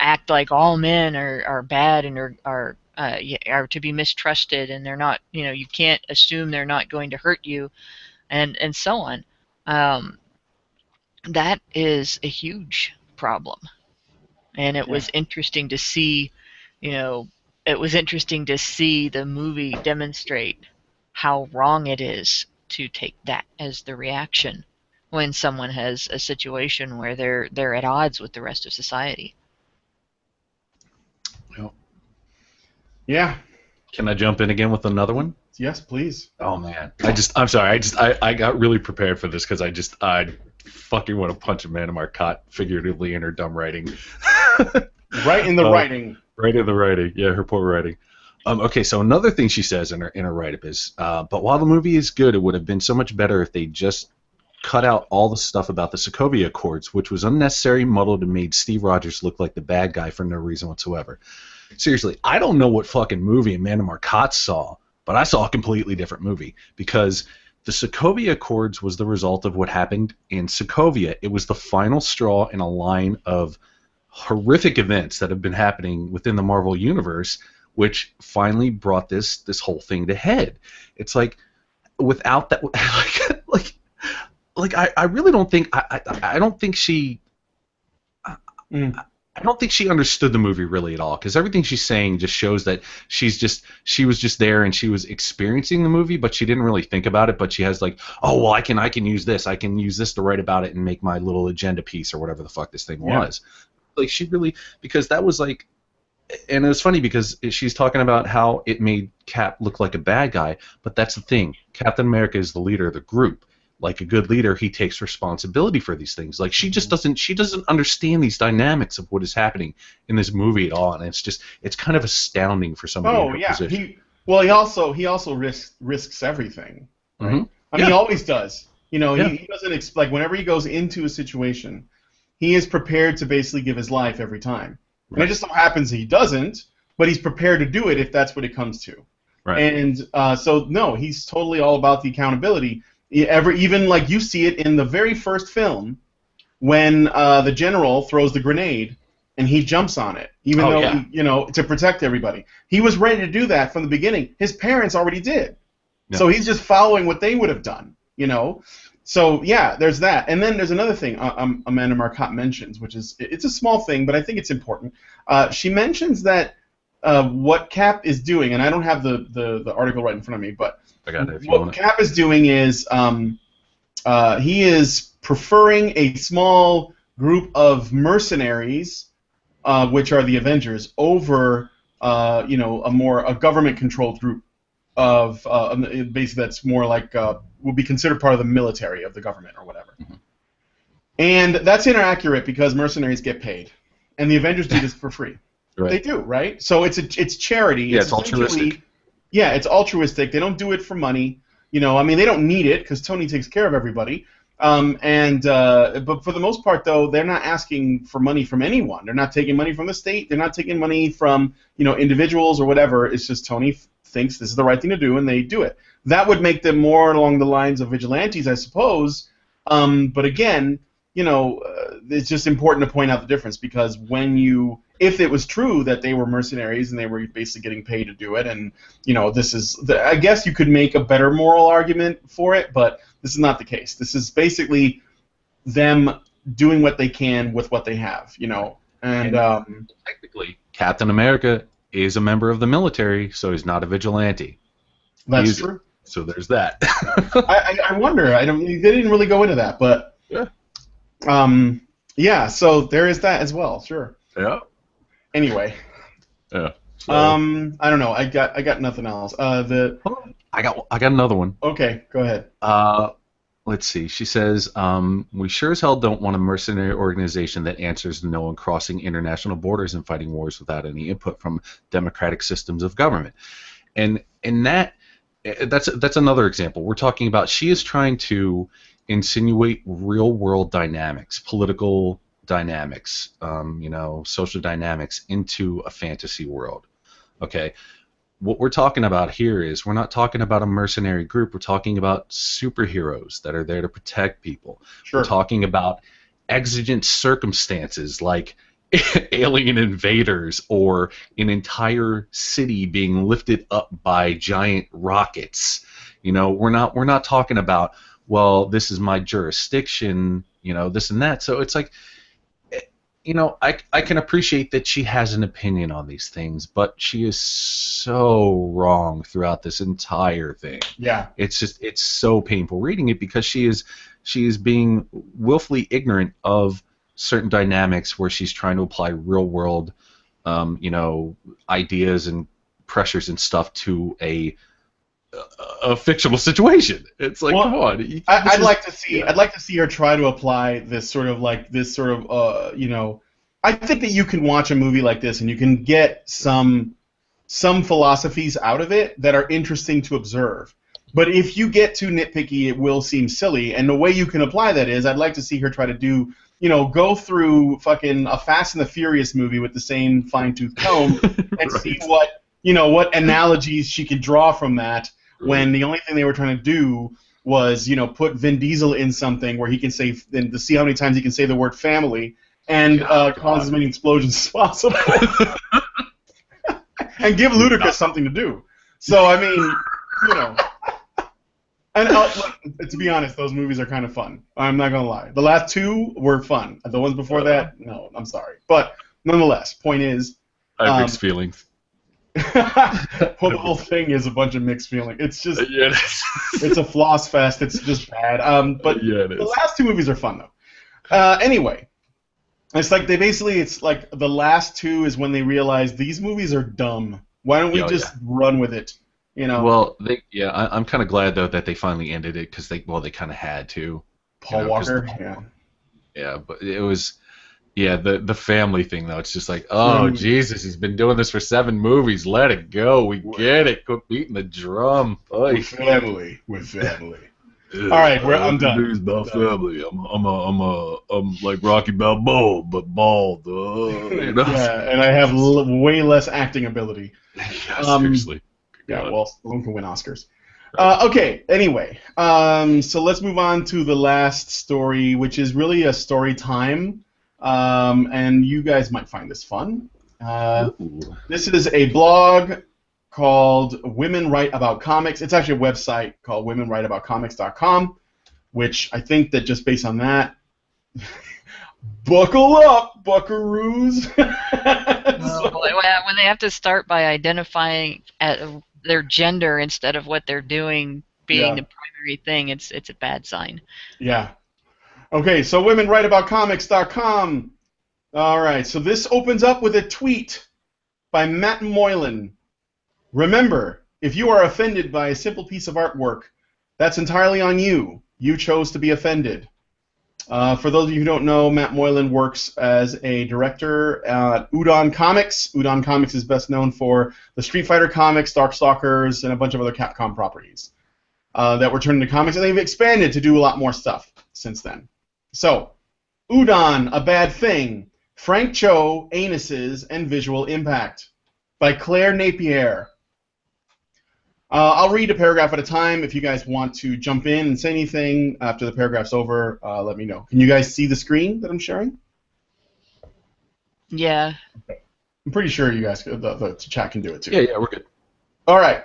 act like all men are bad and are to be mistrusted, and they're not. You can't assume they're not going to hurt you, and so on. That is a huge problem, and it was interesting to see. It was interesting to see the movie demonstrate how wrong it is to take that as the reaction when someone has a situation where they're at odds with the rest of society. Yeah. Can I jump in again with another one? Yes, please. Oh man, I'm sorry. I got really prepared for this because I fucking want to punch Amanda Marcotte figuratively in her dumb writing. Right in the writing. Right in the writing. Yeah, her poor writing. Okay, so another thing she says in her write-up is, but while the movie is good, it would have been so much better if they just cut out all the stuff about the Sokovia Accords, which was unnecessary, muddled, and made Steve Rogers look like the bad guy for no reason whatsoever. Seriously, I don't know what fucking movie Amanda Marcotte saw, but I saw a completely different movie, because the Sokovia Accords was the result of what happened in Sokovia. It was the final straw in a line of horrific events that have been happening within the Marvel Universe, which finally brought this whole thing to head. It's like, without that, I really don't think I don't think she. I don't think she understood the movie really at all, because everything she's saying just shows that she was just there and she was experiencing the movie, but she didn't really think about it. But she has like, oh well, I can use this to write about it and make my little agenda piece or whatever the fuck this thing was. Like, she really, because that was like, and it was funny because she's talking about how it made Cap look like a bad guy, but that's the thing. Captain America is the leader of the group. Like a good leader, he takes responsibility for these things. Like, she doesn't understand these dynamics of what is happening in this movie at all, and it's kind of astounding for somebody in her position. He also risks everything, right? Mm-hmm. I mean, he always does. He doesn't like, whenever he goes into a situation, he is prepared to basically give his life every time. Right. And it just so happens he doesn't, but he's prepared to do it if that's what it comes to. Right. And so no, he's totally all about the accountability. Even like you see it in the very first film when the general throws the grenade and he jumps on it, even though to protect everybody. He was ready to do that from the beginning. His parents already did, so he's just following what they would have done. So yeah, there's that. And then there's another thing Amanda Marcotte mentions, which is, it's a small thing, but I think it's important. She mentions that what Cap is doing, and I don't have the article right in front of me, but what Cap is doing is he is preferring a small group of mercenaries, which are the Avengers, over a government-controlled group of basically that's more like would be considered part of the military of the government or whatever. Mm-hmm. And that's inaccurate because mercenaries get paid, and the Avengers do this for free. Right. They do, right? So it's charity. Yeah, it's altruistic. Yeah, it's altruistic. They don't do it for money. You know, I mean, they don't need it because Tony takes care of everybody. But for the most part, though, they're not asking for money from anyone. They're not taking money from the state. They're not taking money from, you know, individuals or whatever. It's just Tony thinks this is the right thing to do, and they do it. That would make them more along the lines of vigilantes, I suppose. But again, you know, it's just important to point out the difference because if it was true that they were mercenaries and they were basically getting paid to do it, and you know, I guess you could make a better moral argument for it, but this is not the case. This is basically them doing what they can with what they have, you know. And technically, Captain America is a member of the military, so he's not a vigilante. That's true. So there's that. I wonder. They didn't really go into that, but yeah. Yeah. So there is that as well. Sure. Yeah. Anyway. Yeah. So, I don't know. I got nothing else. I got another one. Okay, go ahead. Let's see. She says, we sure as hell don't want a mercenary organization that answers no one crossing international borders and fighting wars without any input from democratic systems of government. And that's another example. We're talking about she is trying to insinuate real world dynamics, political dynamics, you know, social dynamics into a fantasy world. Okay. What we're talking about here is we're not talking about a mercenary group. We're talking about superheroes that are there to protect people. Sure. We're talking about exigent circumstances like alien invaders or an entire city being lifted up by giant rockets. You know, we're not talking about, well, this is my jurisdiction, you know, this and that. So it's like, you know, I can appreciate that she has an opinion on these things, but she is so wrong throughout this entire thing. Yeah. It's so painful reading it because she is being willfully ignorant of certain dynamics where she's trying to apply real world, you know, ideas and pressures and stuff to a fictional situation. It's like, well, come on. I'd like to see her try to apply this sort of you know, I think that you can watch a movie like this and you can get some philosophies out of it that are interesting to observe. But if you get too nitpicky, it will seem silly. And the way you can apply that is, I'd like to see her try to do, you know, go through fucking a Fast and the Furious movie with the same fine-tooth comb and see what analogies she could draw from that. When the only thing they were trying to do was, you know, put Vin Diesel in something where he can say, and to see how many times he can say the word family and cause as many explosions as possible. And give Ludacris something to do. So, I mean, you know. And look, to be honest, those movies are kind of fun. I'm not going to lie. The last two were fun. The ones before that, no, I'm sorry. But nonetheless, point is. I have mixed feelings. Well, the whole thing is a bunch of mixed feelings. It's just, it's a floss fest. It's just bad. But yeah, it is. The last two movies are fun though. Anyway, it's like the last two is when they realize these movies are dumb. Why don't we just run with it? You know. Well, I'm kind of glad though that they finally ended it because they kind of had to. Paul Walker. Yeah, but it was. Yeah, the family thing though, it's just like, oh Jesus, he's been doing this for 7 movies. Let it go. We get it. Quit beating the drum. With family. All right, I'm done. News about family. I'm like Rocky Balboa, but bald. You know? Yeah, and I have way less acting ability. Yeah, seriously. Yeah, well, Salon can win Oscars. Okay, anyway, so let's move on to the last story, which is really a story time. And you guys might find this fun. This is a blog called Women Write About Comics. It's actually a website called womenwriteaboutcomics.com, which I think that just based on that, buckle up, buckaroos. When they have to start by identifying their gender instead of what they're doing being the primary thing, it's a bad sign. Yeah. Okay, so womenwriteaboutcomics.com. All right, so this opens up with a tweet by Matt Moylan. Remember, if you are offended by a simple piece of artwork, that's entirely on you. You chose to be offended. For those of you who don't know, Matt Moylan works as a director at Udon Comics. Udon Comics is best known for the Street Fighter comics, Darkstalkers, and a bunch of other Capcom properties that were turned into comics, and they've expanded to do a lot more stuff since then. So, Udon, A Bad Thing, Frank Cho, Anuses, and Visual Impact by Claire Napier. I'll read a paragraph at a time. If you guys want to jump in and say anything after the paragraph's over, let me know. Can you guys see the screen that I'm sharing? Yeah. Okay. I'm pretty sure you guys, the chat can do it too. Yeah, we're good. All right.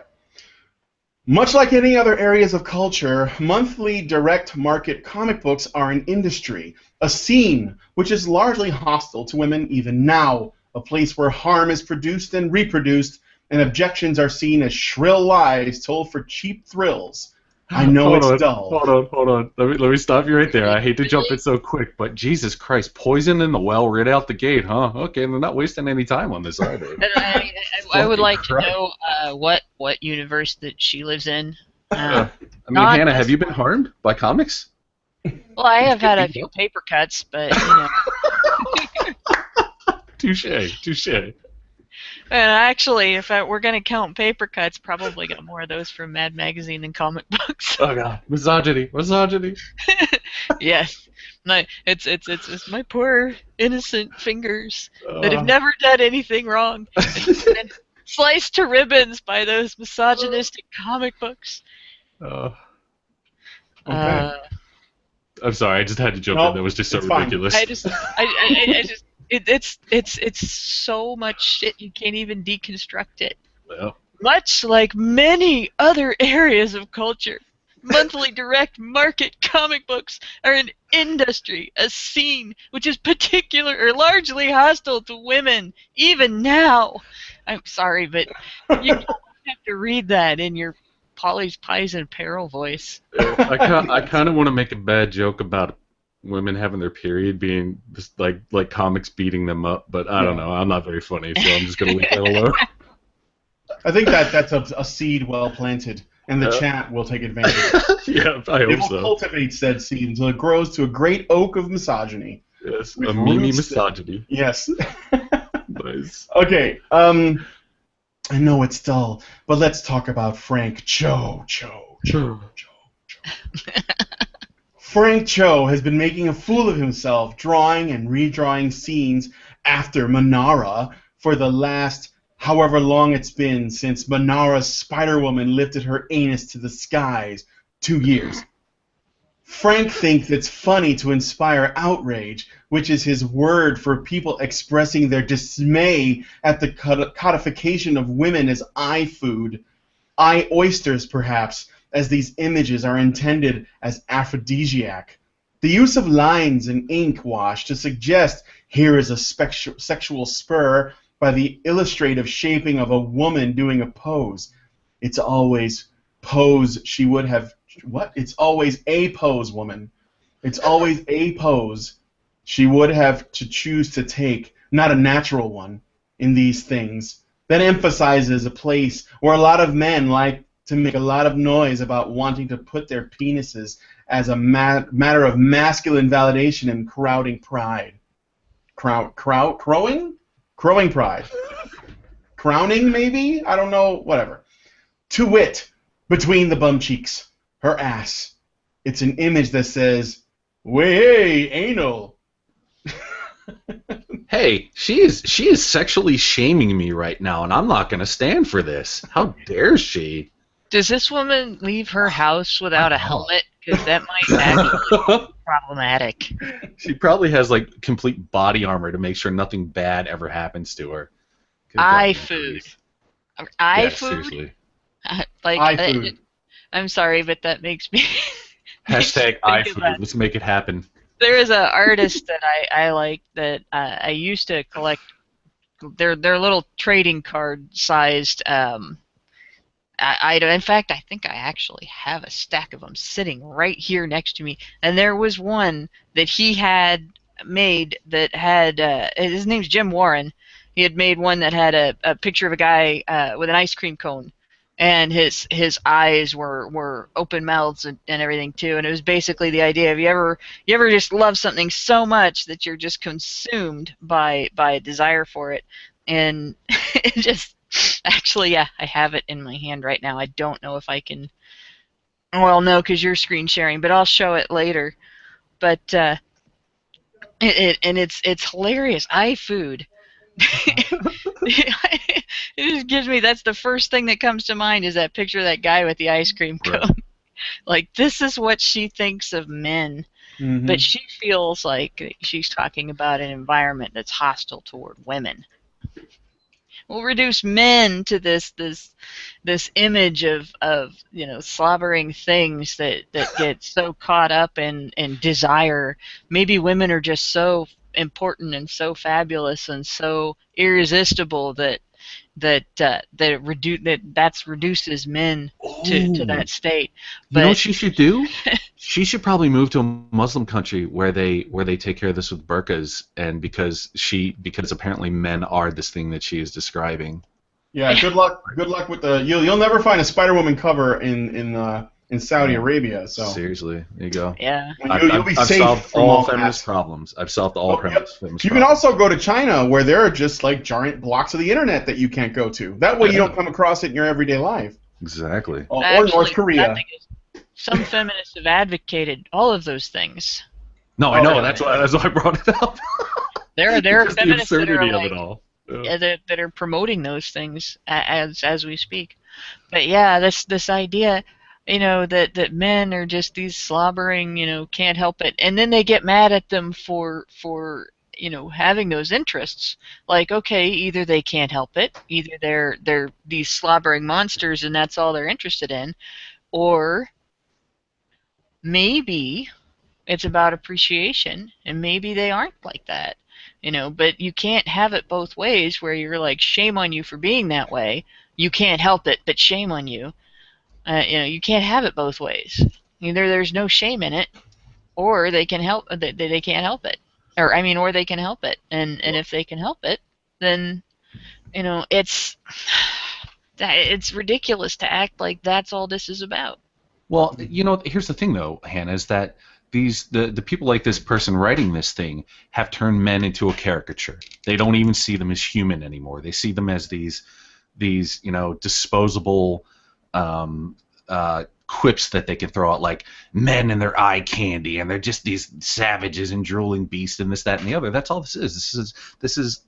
Much like any other areas of culture, monthly direct market comic books are an industry, a scene which is largely hostile to women even now, a place where harm is produced and reproduced, and objections are seen as shrill lies told for cheap thrills. I know it's dull. Hold on. Let me stop you right there. I hate to jump in so quick, but Jesus Christ, poison in the well right out the gate, huh? Okay, they're not wasting any time on this, are they? I would like to know what universe that she lives in. I mean, Hannah, have you been harmed by comics? Well, I have had a few paper cuts, but, you know. Touche. And actually, if we're going to count paper cuts, probably got more of those from Mad Magazine than comic books. Oh, God. Misogyny. Yes. No, it's my poor, innocent fingers that have never done anything wrong. And sliced to ribbons by those misogynistic comic books. Okay. I'm sorry, I just had to jump in. That was just so ridiculous. It's so much shit you can't even deconstruct it. Well. Much like many other areas of culture, monthly direct market comic books are an industry, a scene which is particular or largely hostile to women, even now. I'm sorry, but you have to read that in your Polly's Pies and Peril voice. I kind of want to make a bad joke about women having their period being just like comics beating them up, but I don't know. I'm not very funny, so I'm just going to leave that alone. I think that's a seed well planted, and the chat will take advantage of it. Yeah, I hope so. It will cultivate said seed until it grows to a great oak of misogyny. Yes, a Mimi misogyny. Yes. Nice. Okay, I know it's dull, but let's talk about Frank Cho. Frank Cho has been making a fool of himself, drawing and redrawing scenes after Manara for the last however long it's been since Manara's Spider-Woman lifted her anus to the skies. 2 years. Frank thinks it's funny to inspire outrage, which is his word for people expressing their dismay at the codification of women as eye food, eye oysters perhaps, as these images are intended as aphrodisiac. The use of lines and ink wash to suggest here is a sexual spur by the illustrative shaping of a woman doing a pose. It's always pose she would have... What? It's always a pose, woman. It's always a pose she would have to choose to take, not a natural one, in these things. That emphasizes a place where a lot of men like to make a lot of noise about wanting to put their penises as a matter of masculine validation and crowding pride. Crowing? Crowing pride. Crowning, maybe? I don't know. Whatever. To wit, between the bum cheeks, her ass. It's an image that says, "Way, anal." Hey, she is sexually shaming me right now, and I'm not going to stand for this. How dare she? Does this woman leave her house without a helmet? Because that might actually be problematic. She probably has like complete body armor to make sure nothing bad ever happens to her. Eye food. Eye food? Seriously. Eye food. I'm sorry, but that makes me... Hashtag eye food. Let's make it happen. There is an artist that I like that I used to collect. They're little trading card sized item. In fact, I think I actually have a stack of them sitting right here next to me. And there was one that he had made that had his name's Jim Warren. He had made one that had a picture of a guy with an ice cream cone and his eyes were open mouths and everything too. And it was basically the idea of you ever just love something so much that you're just consumed by a desire for it, and it just actually, yeah, I have it in my hand right now. I don't know if I can. Well, no, because you're screen sharing, but I'll show it later. But it's hilarious. iFood. It just gives me, that's the first thing that comes to mind is that picture of that guy with the ice cream cone. Right. Like, this is what she thinks of men. Mhm. But she feels like she's talking about an environment that's hostile toward women. We'll reduce men to this image of slobbering things that get so caught up in desire. Maybe women are just so important and so fabulous and so irresistible that reduces men to that state. You know what she should do? She should probably move to a Muslim country where they take care of this with burqas, and because apparently men are this thing that she is describing. Yeah, good luck with the. You'll never find a Spider-Woman cover in Saudi Arabia. So seriously, there you go. Yeah. You'll be I've safe solved from all all feminist that. problems. I've solved all feminist problems. You can also go to China where there are just like giant blocks of the internet that you can't go to. That way you don't come across it in your everyday life. Exactly. Or Actually, North Korea. Some feminists have advocated all of those things. No, I know. really? That's why I brought it up. There are Just the feminists that are absurdity of like, it all. that are promoting those things as we speak. But yeah, this idea, that men are just these slobbering, can't help it, and then they get mad at them for having those interests. Like, okay, either they can't help it, either they're these slobbering monsters and that's all they're interested in, or maybe it's about appreciation, and maybe they aren't like that. But you can't have it both ways where you're like, shame on you for being that way. You can't help it, but shame on you. You can't have it both ways. Either there's no shame in it, or they can help. They can't help it, or they can help it. And if they can help it, then it's ridiculous to act like that's all this is about. Well, here's the thing, though, Hannah, is that the people like this person writing this thing have turned men into a caricature. They don't even see them as human anymore. They see them as these disposable quips that they can throw out, like men and their eye candy, and they're just these savages and drooling beasts and this, that, and the other. That's all this is. This is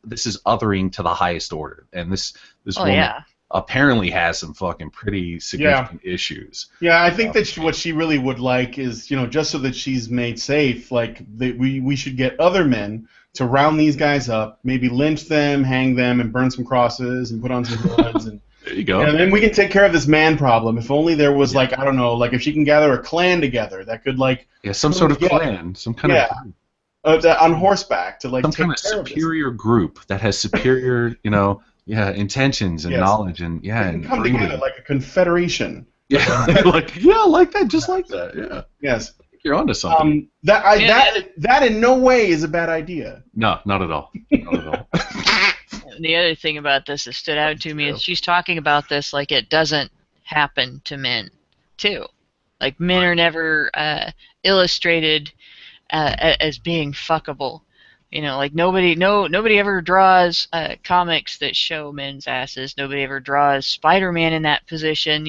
othering to the highest order, and this woman. Yeah. Apparently has some fucking pretty significant issues. Yeah, I think that what she really would like is, just so that she's made safe, like we should get other men to round these guys up, maybe lynch them, hang them, and burn some crosses and put on some hoods, and there you go. And then we can take care of this man problem. If only there was like, I don't know, like if she can gather a clan together that could like some sort of clan, some kind of on horseback to like some take kind of care superior group that has superior, intentions and knowledge and and come together like a confederation. Yeah, like that, just like that. Yeah. Yes. You're onto something. That in no way is a bad idea. No, not at all. Not at all. The other thing about this that stood out to me is she's talking about this like it doesn't happen to men, too. Like, men are never illustrated as being fuckable. Like nobody ever draws comics that show men's asses. Nobody ever draws Spider-Man in that position.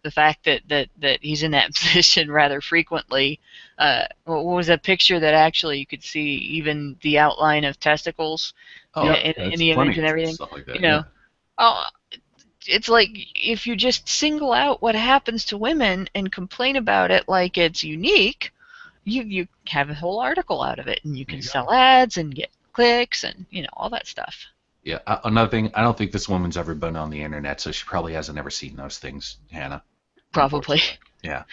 The fact that he's in that position rather frequently. What was a picture that actually you could see even the outline of testicles in the image and everything? Stuff like that, It's like if you just single out what happens to women and complain about it like it's unique, you have a whole article out of it, and you can sell ads and get clicks and all that stuff. Yeah, another thing, I don't think this woman's ever been on the internet, so she probably hasn't ever seen those things, Hannah. Probably. Yeah.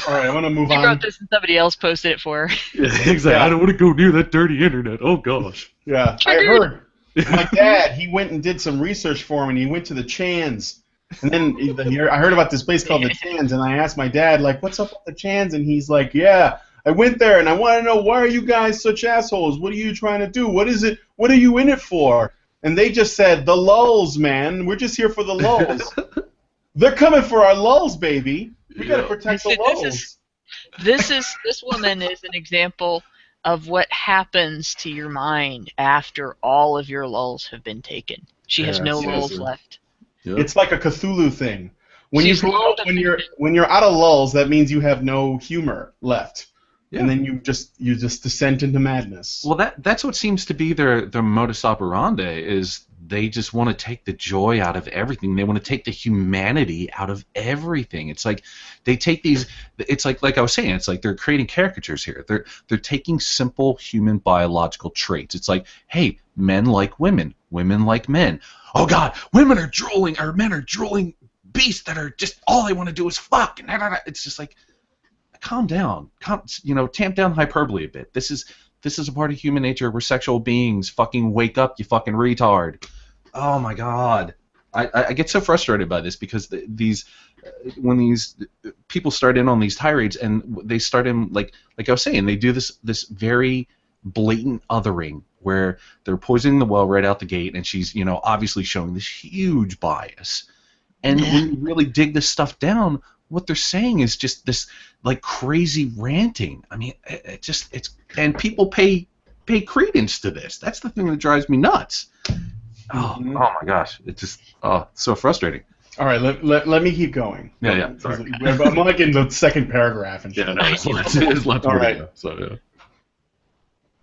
All right, I want to move on. She wrote this and somebody else posted it for her. Yeah, exactly. Yeah. I don't want to go near that dirty internet. Oh gosh. Yeah, I heard. My dad, he went and did some research for him, and he went to the Chans. And then I heard about this place called the Chans, and I asked my dad, like, what's up with the Chans? And he's like, yeah, I went there, and I want to know, why are you guys such assholes? What are you trying to do? What is it? What are you in it for? And they just said, the lulz, man. We're just here for the lulz. They're coming for our lulls, baby. We gotta protect the lulls. This woman is an example of what happens to your mind after all of your lulls have been taken. She has no lulls left. Yep. It's like a Cthulhu thing. When She's you're out of lulls, that means you have no humor left. Yeah. And then you just descend into madness. Well, that's what seems to be their modus operandi, is they just want to take the joy out of everything. They want to take the humanity out of everything. It's like they take these. It's like I was saying. It's like they're creating caricatures here. They're taking simple human biological traits. It's like, hey, men like women, women like men. Oh God, women are drooling, or men are drooling beasts that are just all they want to do is fuck. And it's just like, calm down. Tamp down hyperbole a bit. This is a part of human nature. We're sexual beings. Fucking wake up, you fucking retard. Oh my God. I get so frustrated by this because when these people start in on these tirades, and they start in like I was saying, they do this very blatant othering where they're poisoning the well right out the gate, and she's obviously showing this huge bias. And when you really dig this stuff down, what they're saying is just this like crazy ranting. I mean, and people pay credence to this. That's the thing that drives me nuts. Oh my gosh, it's just so frustrating. All right, let me keep going. Yeah. Sorry. I'm like in the second paragraph and shit. Yeah, no, it's left. All right. So yeah.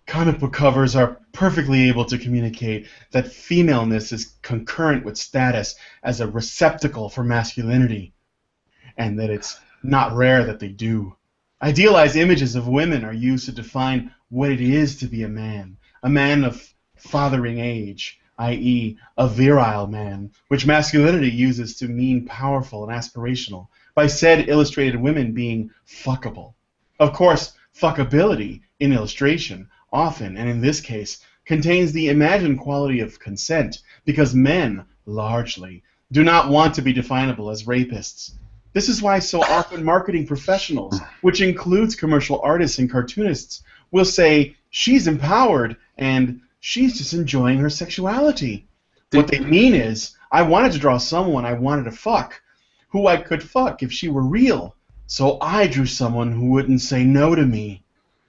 Comic book covers are perfectly able to communicate that femaleness is concurrent with status as a receptacle for masculinity, and that it's not rare that they do. Idealized images of women are used to define what it is to be a man of fathering age, i.e., a virile man, which masculinity uses to mean powerful and aspirational, by said illustrated women being fuckable. Of course, fuckability in illustration often, and in this case, contains the imagined quality of consent, because men, largely, do not want to be definable as rapists. This is why so often marketing professionals, which includes commercial artists and cartoonists, will say, she's empowered, and she's just enjoying her sexuality. What they mean is, I wanted to draw someone I wanted to fuck, who I could fuck if she were real, so I drew someone who wouldn't say no to me.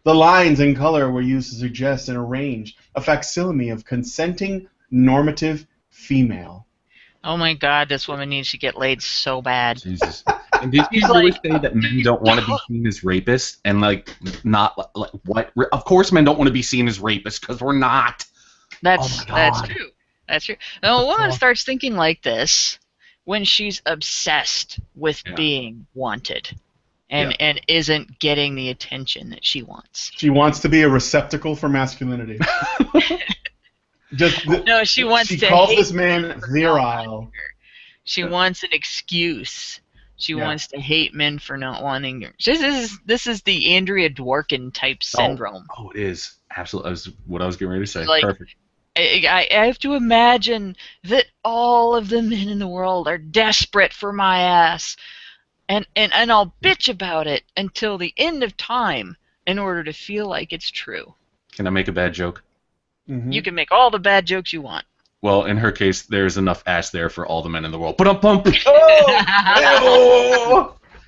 The lines and color were used to suggest and arrange a facsimile of consenting, normative female. Oh my God, this woman needs to get laid so bad. Jesus. And did you really say that men don't want to be seen as rapists? And not what? Of course, men don't want to be seen as rapists because we're not. That's true. That's true. Now, a woman starts thinking like this when she's obsessed with being wanted. And isn't getting the attention that she wants. She wants to be a receptacle for masculinity. She wants to. She calls this man virile. She wants an excuse. She wants to hate men for not wanting her. This is the Andrea Dworkin type syndrome. Oh, it is absolutely. That was what I was getting ready to say. Like, perfect. I have to imagine that all of the men in the world are desperate for my ass. And I'll bitch about it until the end of time in order to feel like it's true. Can I make a bad joke? Mm-hmm. You can make all the bad jokes you want. Well, in her case, there's enough ass there for all the men in the world. To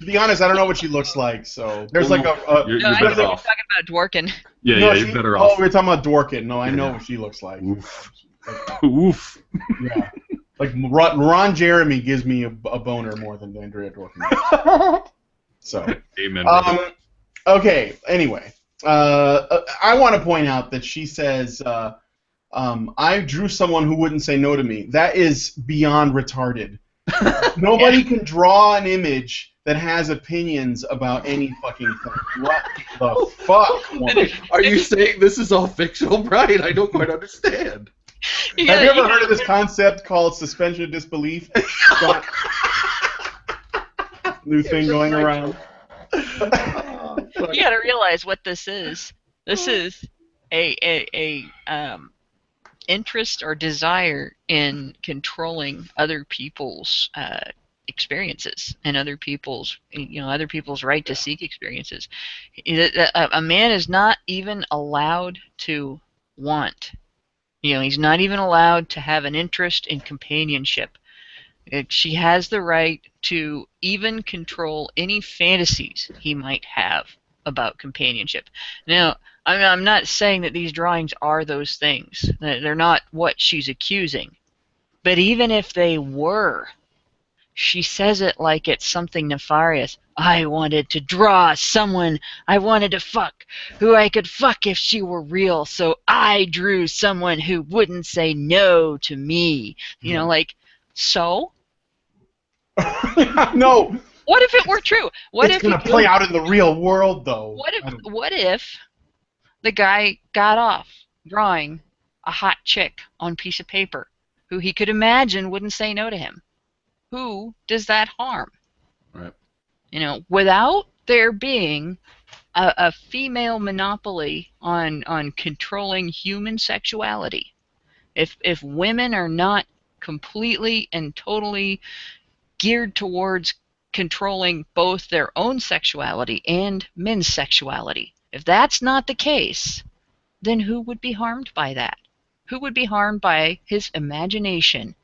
be honest, I don't know what she looks like, so there's like You're better off. Talking about Dworkin. Yeah, you're better off. Oh, we're talking about Dworkin. No, I know what she looks like. Oof. Oof. Yeah. Like Ron Jeremy gives me a boner more than Andrea Dworkin. So. Amen. Okay. Anyway, I want to point out that she says, "I drew someone who wouldn't say no to me." That is beyond retarded. Nobody can draw an image that has opinions about any fucking thing. What the fuck, woman? Are you saying this is all fictional, Brian? I don't quite understand. Have you ever heard of this concept called suspension of disbelief? New thing going around. You got to realize what this is. This is a interest or desire in controlling other people's experiences and other people's right to seek experiences. A man is not even allowed to want. He's not even allowed to have an interest in companionship She has the right to even control any fantasies he might have about companionship. Now, I'm not saying that these drawings are those things. They're not what she's accusing. But even if they were, she says it like it's something nefarious. I wanted to draw someone I wanted to fuck, who I could fuck if she were real, so I drew someone who wouldn't say no to me. You know, like, so? No. What if it were true? What it's if going to play out in the real world, though. What if the guy got off drawing a hot chick on a piece of paper who he could imagine wouldn't say no to him? Who does that harm? Right. You know, without there being a female monopoly on controlling human sexuality, if women are not completely and totally geared towards controlling both their own sexuality and men's sexuality, if that's not the case, then who would be harmed by that? Who would be harmed by his imagination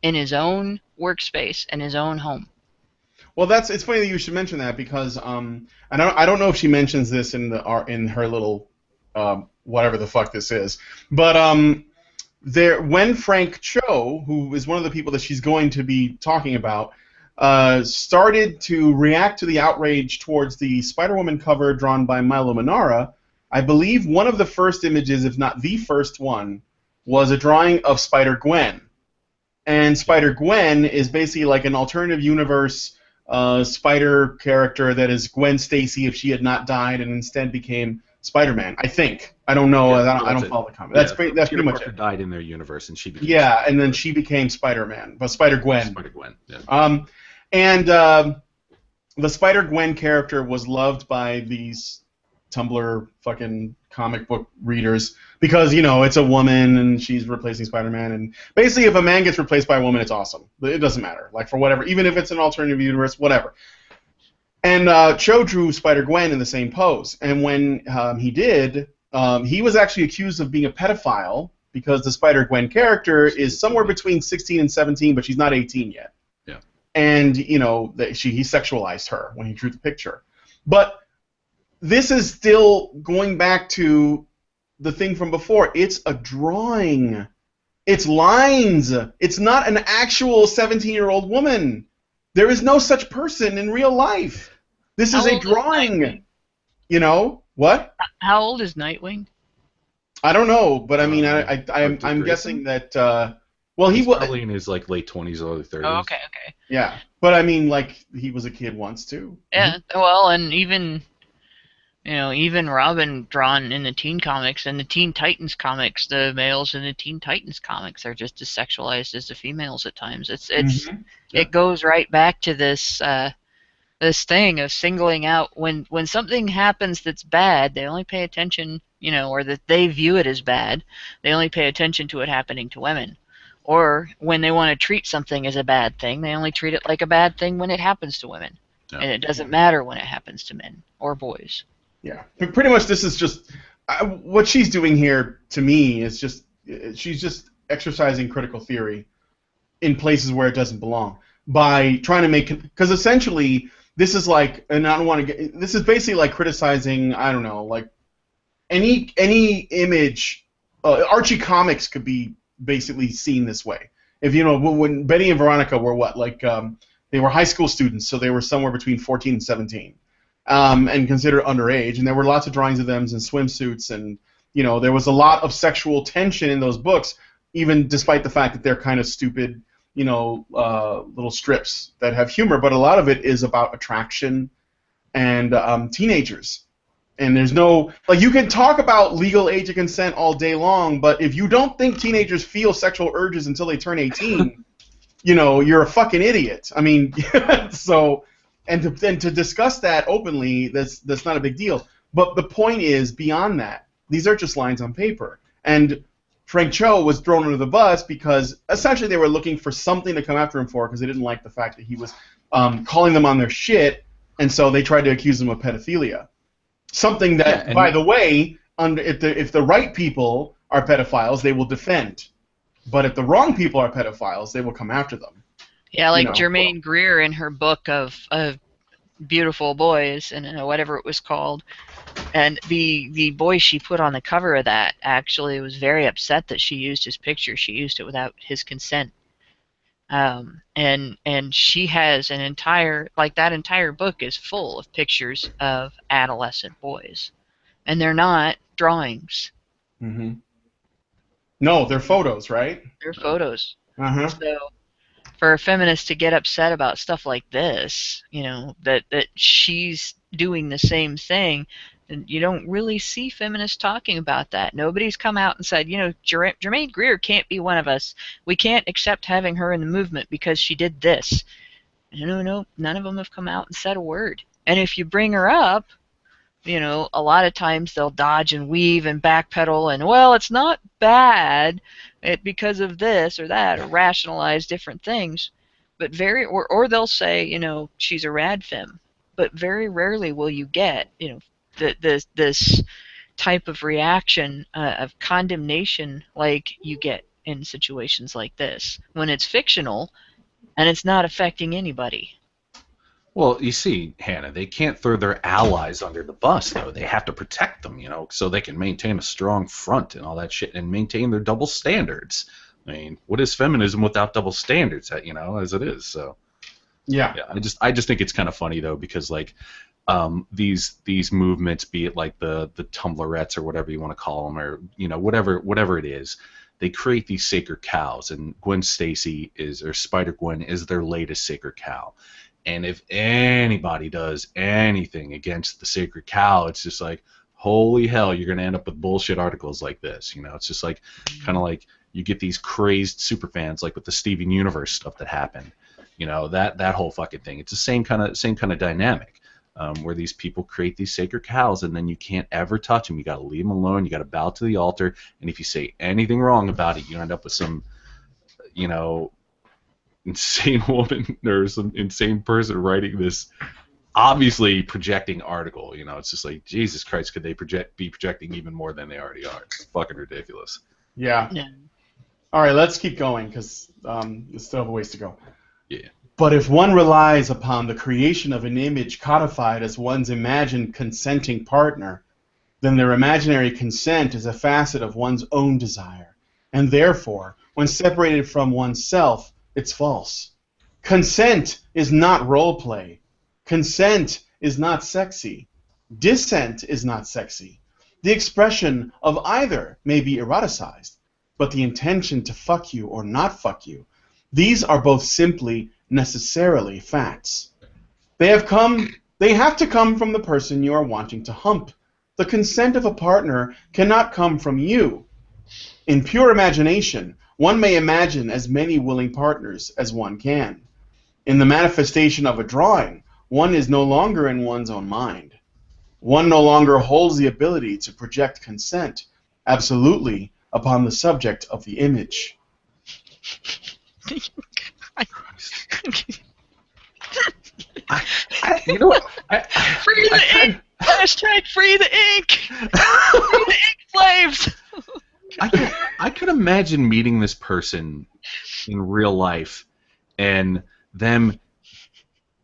in his own workspace and his own home? Well, it's funny that you should mention that, because I don't know if she mentions this in her little whatever the fuck this is, but when Frank Cho, who is one of the people that she's going to be talking about, started to react to the outrage towards the Spider-Woman cover drawn by Milo Manara, I believe one of the first images, if not the first one, was a drawing of Spider-Gwen. And Spider-Gwen is basically like an alternative universe spider character that is Gwen Stacy if she had not died and instead became Spider-Man. I think. I don't know. I don't follow the comic. That's pretty much it. Died in their universe and she became. Yeah, Spider-Man. And then she became Spider-Man, but Spider-Gwen. Spider-Gwen. Yeah. And the Spider-Gwen character was loved by these Tumblr fucking comic book readers because, you know, it's a woman and she's replacing Spider-Man, and basically if a man gets replaced by a woman, it's awesome. It doesn't matter. Like, for whatever, even if it's an alternative universe, whatever. And Cho drew Spider-Gwen in the same pose, and when he did, he was actually accused of being a pedophile because the Spider-Gwen character is somewhere between 16 and 17, but she's not 18 yet. Yeah. And, you know, he sexualized her when he drew the picture. But this is still going back to the thing from before. It's a drawing. It's lines. It's not an actual 17-year-old woman. There is no such person in real life. This is a drawing. You know? What? How old is Nightwing? I don't know, but I mean, I'm guessing that. Well, he's probably in his like late 20s, early 30s. Oh, okay. Yeah, but I mean, like, he was a kid once too. Yeah. Well, and even. You know, even Robin drawn in the Teen Comics and the Teen Titans comics, the males in the Teen Titans comics are just as sexualized as the females at times. It goes right back to this this thing of singling out when something happens that's bad, they only pay attention, you know, or that they view it as bad, they only pay attention to it happening to women. Or when they want to treat something as a bad thing, they only treat it like a bad thing when it happens to women. No. And it doesn't matter when it happens to men or boys. Yeah, but pretty much this is just what she's doing here. To me, is just she's just exercising critical theory in places where it doesn't belong by trying to make, because essentially this is like, and I don't want to get, this is basically like criticizing, I don't know, like any image. Archie comics could be basically seen this way. If you know, when Betty and Veronica were what, like they were high school students, so they were somewhere between 14 and 17. And considered underage, and there were lots of drawings of them in swimsuits, and you know there was a lot of sexual tension in those books, even despite the fact that they're kind of stupid, you know, little strips that have humor. But a lot of it is about attraction and teenagers. And there's no, like, you can talk about legal age of consent all day long, but if you don't think teenagers feel sexual urges until they turn 18, you know, you're a fucking idiot. I mean, so. And to discuss that openly, that's not a big deal. But the point is, beyond that, these are just lines on paper. And Frank Cho was thrown under the bus because essentially they were looking for something to come after him for, because they didn't like the fact that he was calling them on their shit, and so they tried to accuse him of pedophilia. Something that, by the way, if the right people are pedophiles, they will defend. But if the wrong people are pedophiles, they will come after them. Yeah, like know. Germaine Greer in her book of Beautiful Boys, and whatever it was called. And the boy she put on the cover of that actually was very upset that she used his picture. She used it without his consent. And she has an entire, like, that entire book is full of pictures of adolescent boys, and they're not drawings. Mm-hmm. No, they're photos, right? They're photos. Uh-huh. So for a feminist to get upset about stuff like this, that she's doing the same thing, and you don't really see feminists talking about that. Nobody's come out and said, Germaine Greer can't be one of us. We can't accept having her in the movement because she did this. No, none of them have come out and said a word. And if you bring her up, a lot of times they'll dodge and weave and backpedal and, well, it's not bad because of this or that, or rationalize different things. But or they'll say, she's a rad femme. But very rarely will you get, this type of reaction of condemnation like you get in situations like this when it's fictional and it's not affecting anybody. Well, you see, Hannah, they can't throw their allies under the bus, though. They have to protect them, so they can maintain a strong front and all that shit and maintain their double standards. I mean, what is feminism without double standards, as it is? So, yeah. I just think it's kind of funny, though, because, like, these movements, be it like the Tumblrettes or whatever you want to call them, or, whatever it is, they create these sacred cows, and Gwen Stacy or Spider-Gwen is their latest sacred cow. And if anybody does anything against the sacred cow, it's just like, holy hell, you're going to end up with bullshit articles like this. It's just like, kind of like you get these crazed superfans, like with the Steven Universe stuff that happened. That whole fucking thing. It's the same kind of dynamic, where these people create these sacred cows, and then you can't ever touch them. You got to leave them alone. You got to bow to the altar. And if you say anything wrong about it, you end up with some, insane woman or some insane person writing this obviously projecting article. It's just like, Jesus Christ, could they be projecting even more than they already are? It's fucking ridiculous. Yeah. All right, let's keep going because we still have a ways to go. Yeah. But if one relies upon the creation of an image codified as one's imagined consenting partner, then their imaginary consent is a facet of one's own desire, and therefore, when separated from oneself, it's false. Consent is not role play. Consent is not sexy. Dissent is not sexy. The expression of either may be eroticized, but the intention to fuck you or not fuck you, these are both simply necessarily facts. They have to come from the person you are wanting to hump. The consent of a partner cannot come from you. In pure imagination, one may imagine as many willing partners as one can. In the manifestation of a drawing, one is no longer in one's own mind. One no longer holds the ability to project consent absolutely upon the subject of the image. You know what? Free the ink! Hashtag free the ink! Free the ink slaves! I could imagine meeting this person in real life and them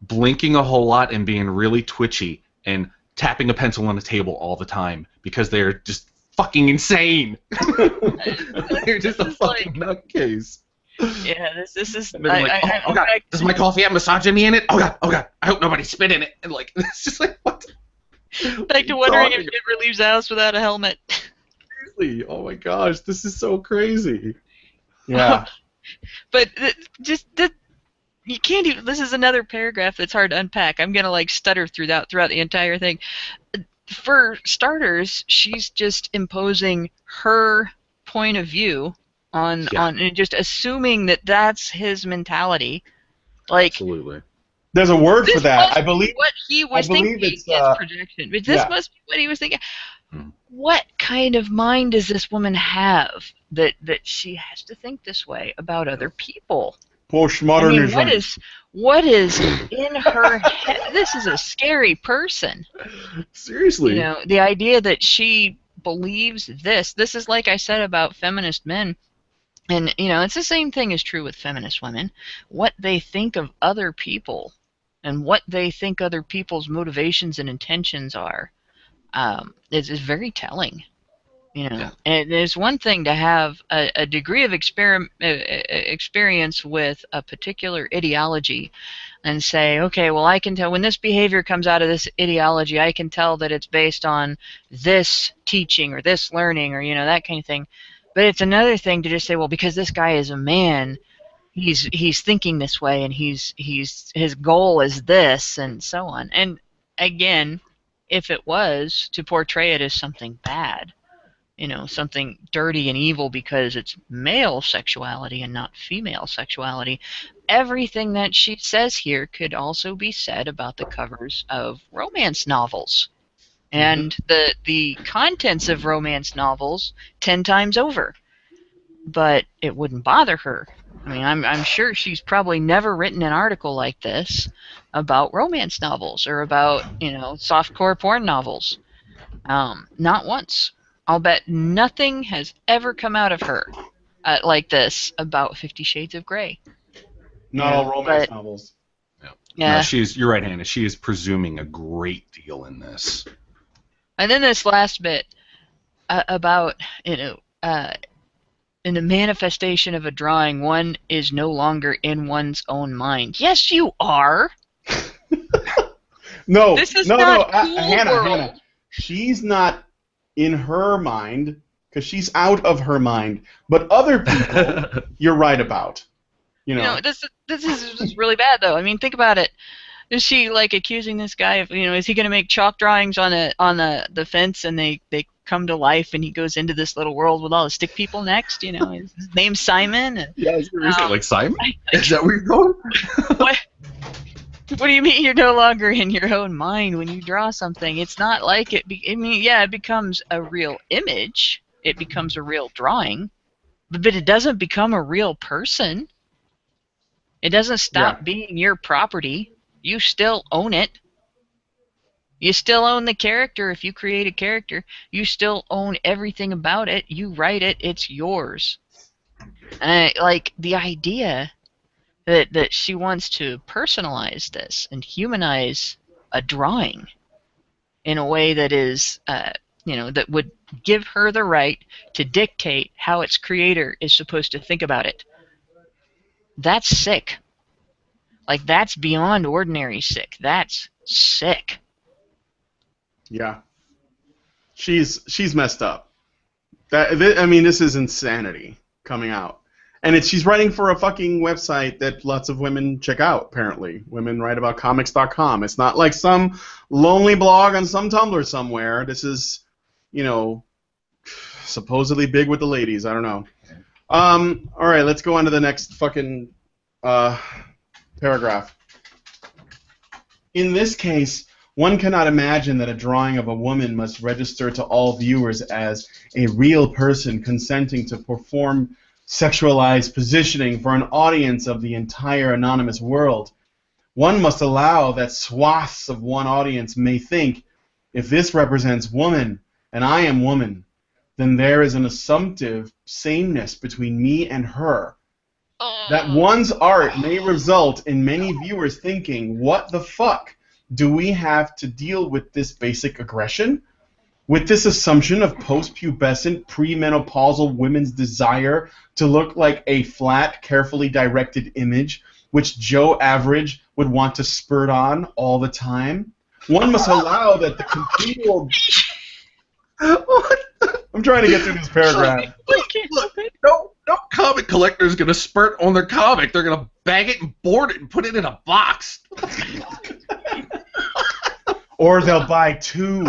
blinking a whole lot and being really twitchy and tapping a pencil on a table all the time because they're just fucking insane. They're just a fucking nutcase. Yeah, this is. Like, oh god, does my coffee have misogyny in it? Oh god, I hope nobody spit in it. And like, it's just like, what? Back to wondering if he ever leaves the house without a helmet. Seriously, oh my gosh, this is so crazy. Yeah. But you can't even. This is another paragraph that's hard to unpack. I'm gonna like stutter throughout the entire thing. For starters, she's just imposing her point of view on and just assuming that that's his mentality. Like, absolutely. There's a word for that. I believe what he was thinking is projection. But this must be what he was thinking. What kind of mind does this woman have that she has to think this way about other people? Postmodernism. I mean, what is in her head? This is a scary person. Seriously. You know, the idea that she believes this is like I said about feminist men. And, it's the same thing is true with feminist women. What they think of other people and what they think other people's motivations and intentions are is very telling. Yeah. And it's one thing to have a degree of experience with a particular ideology and say, okay, well, I can tell when this behavior comes out of this ideology, I can tell that it's based on this teaching or this learning or, that kind of thing. But it's another thing to just say, well, because this guy is a man, he's thinking this way and his goal is this and so on. And again, if it was to portray it as something bad, something dirty and evil because it's male sexuality and not female sexuality, everything that she says here could also be said about the covers of romance novels and the contents of romance novels 10 times over. But it wouldn't bother her. I mean, I'm sure she's probably never written an article like this about romance novels or about, softcore porn novels. Not once. I'll bet nothing has ever come out of her like this about 50 Shades of Grey. Not all romance novels. Yeah. No, you're right, Hannah. She is presuming a great deal in this. And then this last bit about, in the manifestation of a drawing, one is no longer in one's own mind. Yes, you are. No, this is no, not no, cool Hannah. She's not in her mind because she's out of her mind. But other people, you're right about. This is really bad though. I mean, think about it. Is she like accusing this guy of, is he going to make chalk drawings on the fence and they come to life and he goes into this little world with all the stick people next? His name's Simon. And, yeah, is it like Simon? Is that where you're going? What do you mean you're no longer in your own mind when you draw something? It's not like it. It becomes a real image. It becomes a real drawing, but it doesn't become a real person. It doesn't stop being your property. You still own it. You still own the character if you create a character. You still own everything about it. You write it. It's yours. And like the idea that she wants to personalize this and humanize a drawing in a way that is, that would give her the right to dictate how its creator is supposed to think about it. That's sick. Like, that's beyond ordinary sick. That's sick. Yeah. She's messed up. This is insanity coming out. And she's writing for a fucking website that lots of women check out, apparently. Womenwriteaboutcomics.com. It's not like some lonely blog on some Tumblr somewhere. This is, supposedly big with the ladies. I don't know. All right, let's go on to the next fucking paragraph. In this case, one cannot imagine that a drawing of a woman must register to all viewers as a real person consenting to perform sexualized positioning for an audience of the entire anonymous world. One must allow that swaths of one audience may think, if this represents woman and I am woman, then there is an assumptive sameness between me and her. That one's art may result in many viewers thinking, what the fuck? Do we have to deal with this basic aggression? With this assumption of post-pubescent, premenopausal women's desire to look like a flat, carefully directed image which Joe Average would want to spurt on all the time? One must allow that the continual... I'm trying to get through this paragraph. Look, no comic collector is going to spurt on their comic. They're going to bag it and board it and put it in a box. Or they'll buy two.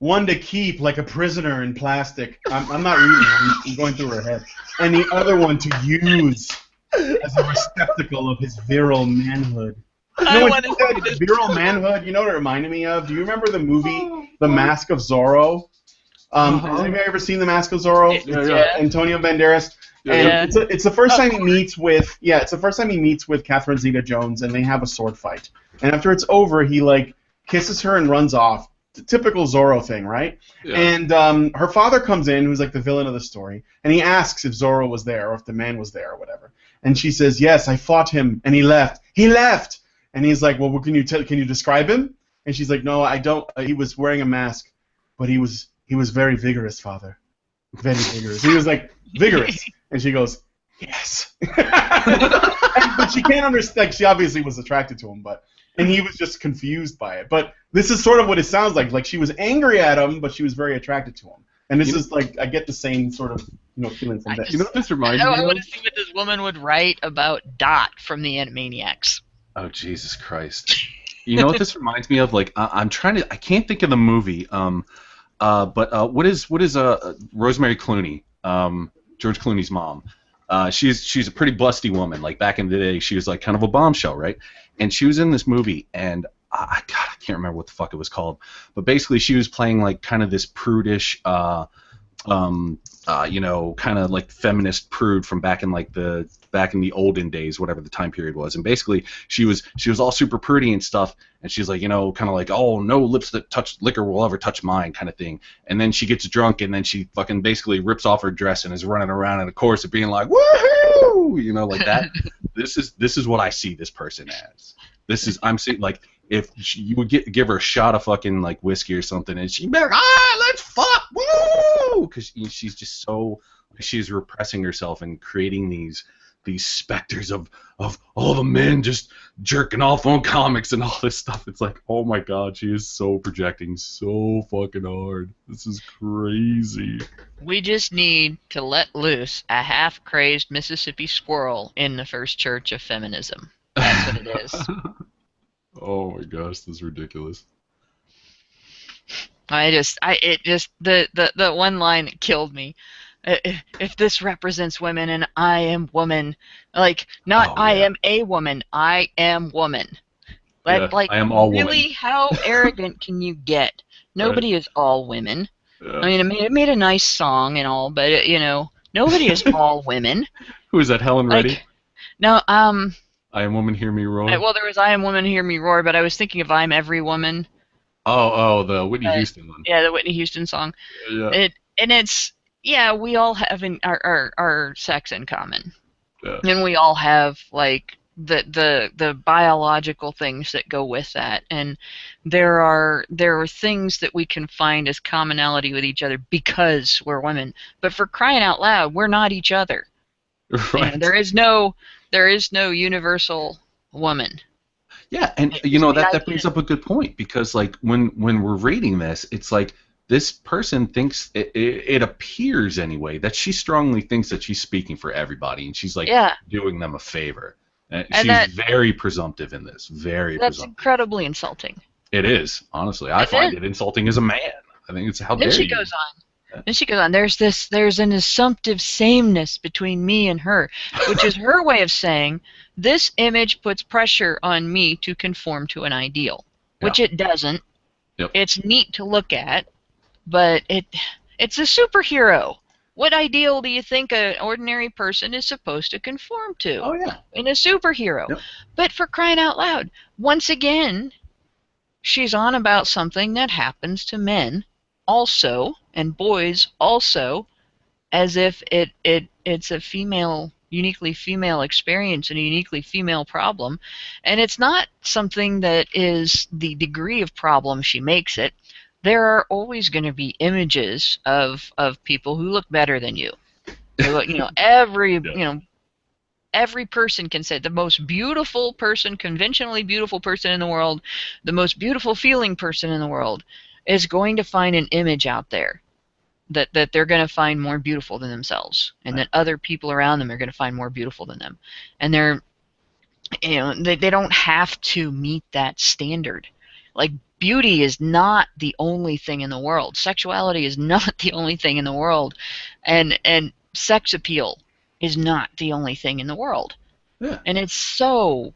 One to keep like a prisoner in plastic. I'm not reading it. I'm going through her head. And the other one to use as a receptacle of his virile manhood. Virile manhood, you know what it reminded me of? Do you remember the movie The Mask of Zorro? Has anybody ever seen The Mask of Zorro? Antonio Banderas. And it's the first time he meets with Catherine Zeta-Jones, and they have a sword fight. And after it's over, he kisses her and runs off. typical Zorro thing, right? Yeah. And her father comes in, who's like the villain of the story, and he asks if Zorro was there or if the man was there or whatever. And she says, "Yes, I fought him, and he left. He left." And he's like, "Well, can you describe him?" And she's like, "No, I don't. He was wearing a mask, but he was very vigorous, father. Very vigorous. He was like vigorous." And she goes, "Yes." But she can't understand. Like, she obviously was attracted to him, and he was just confused by it. But this is sort of what it sounds like. Like, she was angry at him, but she was very attracted to him. And this is like, I get the same sort of feeling from this. You know what this reminds me I of? want to see what this woman would write about Dot from the Animaniacs. Oh, Jesus Christ. You know what this reminds me of? Like, I can't think of the movie. But what is Rosemary Clooney, George Clooney's mom? She's a pretty busty woman. Like, back in the day, she was like kind of a bombshell, right? And she was in this movie, and I can't remember what the fuck it was called. But basically, she was playing like kind of this prudish, kind of like feminist prude from back in the olden days, whatever the time period was. And basically, she was all super prudy and stuff, and she's like, kind of like, "Oh, no lips that touch liquor will ever touch mine," kind of thing. And then she gets drunk, and then she fucking basically rips off her dress and is running around in a chorus of being like, "Woohoo!" Like that. This is what I see this person as. I'm seeing, like, if you would give her a shot of fucking like whiskey or something, and she'd be like, let's fuck, woo! Because she's just so, she's repressing herself and creating these specters of all the men just jerking off on comics and all this stuff. It's like, oh my god, she is so projecting so fucking hard. This is crazy. We just need to let loose a half-crazed Mississippi squirrel in the first church of feminism. That's what it is. Oh my gosh, this is ridiculous. The one line that killed me. If this represents women and I am woman, like, not I am a woman, I am woman. Like, I am all really, woman. how arrogant can you get? Nobody is all women. Yeah. I mean, it made a nice song and all, but nobody is all women. Who is that? Helen Reddy? Like, no, I am woman, hear me roar. well, there was I am woman, hear me roar, but I was thinking of I'm every woman. Oh, the Whitney Houston one. Yeah, the Whitney Houston song. Yeah. We all have our sex in common, Yeah. and we all have like the biological things that go with that, and there are things that we can find as commonality with each other because we're women. But for crying out loud, we're not each other. Right. There is no universal woman. Yeah, and that brings up a good point, because like when we're reading this, it's like this person thinks it appears anyway that she strongly thinks that she's speaking for everybody, and she's like doing them a favor. And she's very presumptive in this. That's presumptive. Incredibly insulting. It is, honestly. I find it insulting as a man. I think it's how dare you. Then she goes on. Then she goes on. There's an assumptive sameness between me and her, which is her way of saying this image puts pressure on me to conform to an ideal, which it doesn't. Yep. It's neat to look at, but it's a superhero. What ideal do you think an ordinary person is supposed to conform to? Oh yeah. In a superhero. Yep. But for crying out loud, once again, she's on about something that happens to men also, and boys also, as if it's a uniquely female experience and a uniquely female problem. And it's not something that is the degree of problem she makes it. There are always going to be images of people who look better than you. They look, every person can say the most beautiful person, conventionally beautiful person in the world, the most beautiful feeling person in the world is going to find an image out there that they're going to find more beautiful than themselves, and that other people around them are going to find more beautiful than them. And they don't have to meet that standard. Like, beauty is not the only thing in the world. Sexuality is not the only thing in the world. And sex appeal is not the only thing in the world. Yeah. And it's so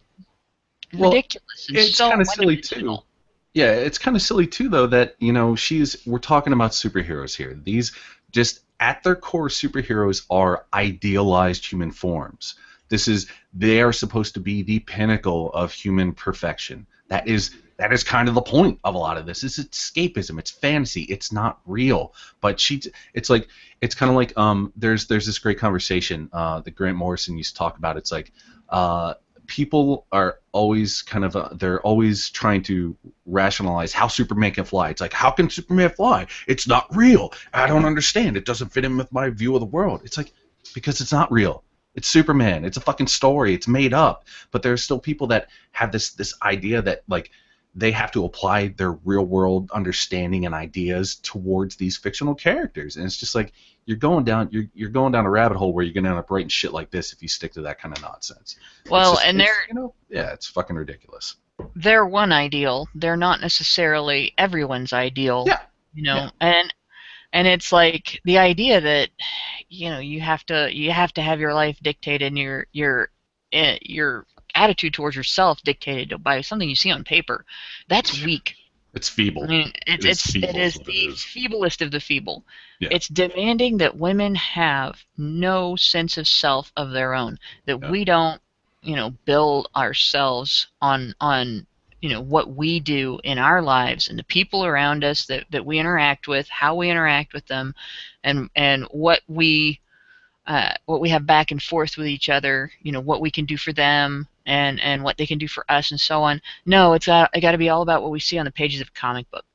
ridiculous. And it's so kind of silly too. Yeah, it's kind of silly too, though, that we're talking about superheroes here. These, just at their core, superheroes are idealized human forms. They are supposed to be the pinnacle of human perfection. That is that is kind of the point of a lot of this. It's escapism. It's fantasy. It's not real. But it's kind of like there's this great conversation that Grant Morrison used to talk about. It's like people are always kind of they're always trying to rationalize how Superman can fly. It's like, how can Superman fly? It's not real. I don't understand. It doesn't fit in with my view of the world. It's like, because it's not real. It's Superman. It's a fucking story. It's made up. But there's still people that have this idea that like they have to apply their real world understanding and ideas towards these fictional characters, and it's just like you're going down a rabbit hole where you're gonna end up writing shit like this if you stick to that kind of nonsense. Well, just, and it's fucking ridiculous. They're one ideal. They're not necessarily everyone's ideal. Yeah. And it's like the idea that you have to have your life dictated and your attitude towards yourself dictated by something you see on paper. That's weak. It's feeble. I mean, it is the feeblest of the feeble. Yeah. It's demanding that women have no sense of self of their own, that we don't, build ourselves on what we do in our lives and the people around us that we interact with, how we interact with them, and what we have back and forth with each other, what we can do for them and what they can do for us and so on. No, it got to be all about what we see on the pages of a comic book.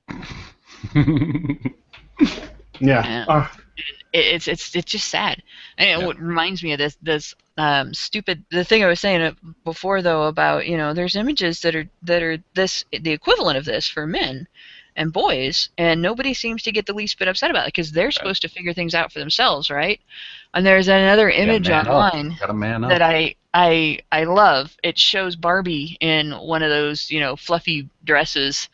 Yeah. It's just sad. And what reminds me of this stupid, the thing I was saying before though about, there's images that are the equivalent of this for men and boys, and nobody seems to get the least bit upset about it because they're supposed to figure things out for themselves, right? And there's another image online that I love. It shows Barbie in one of those, fluffy dresses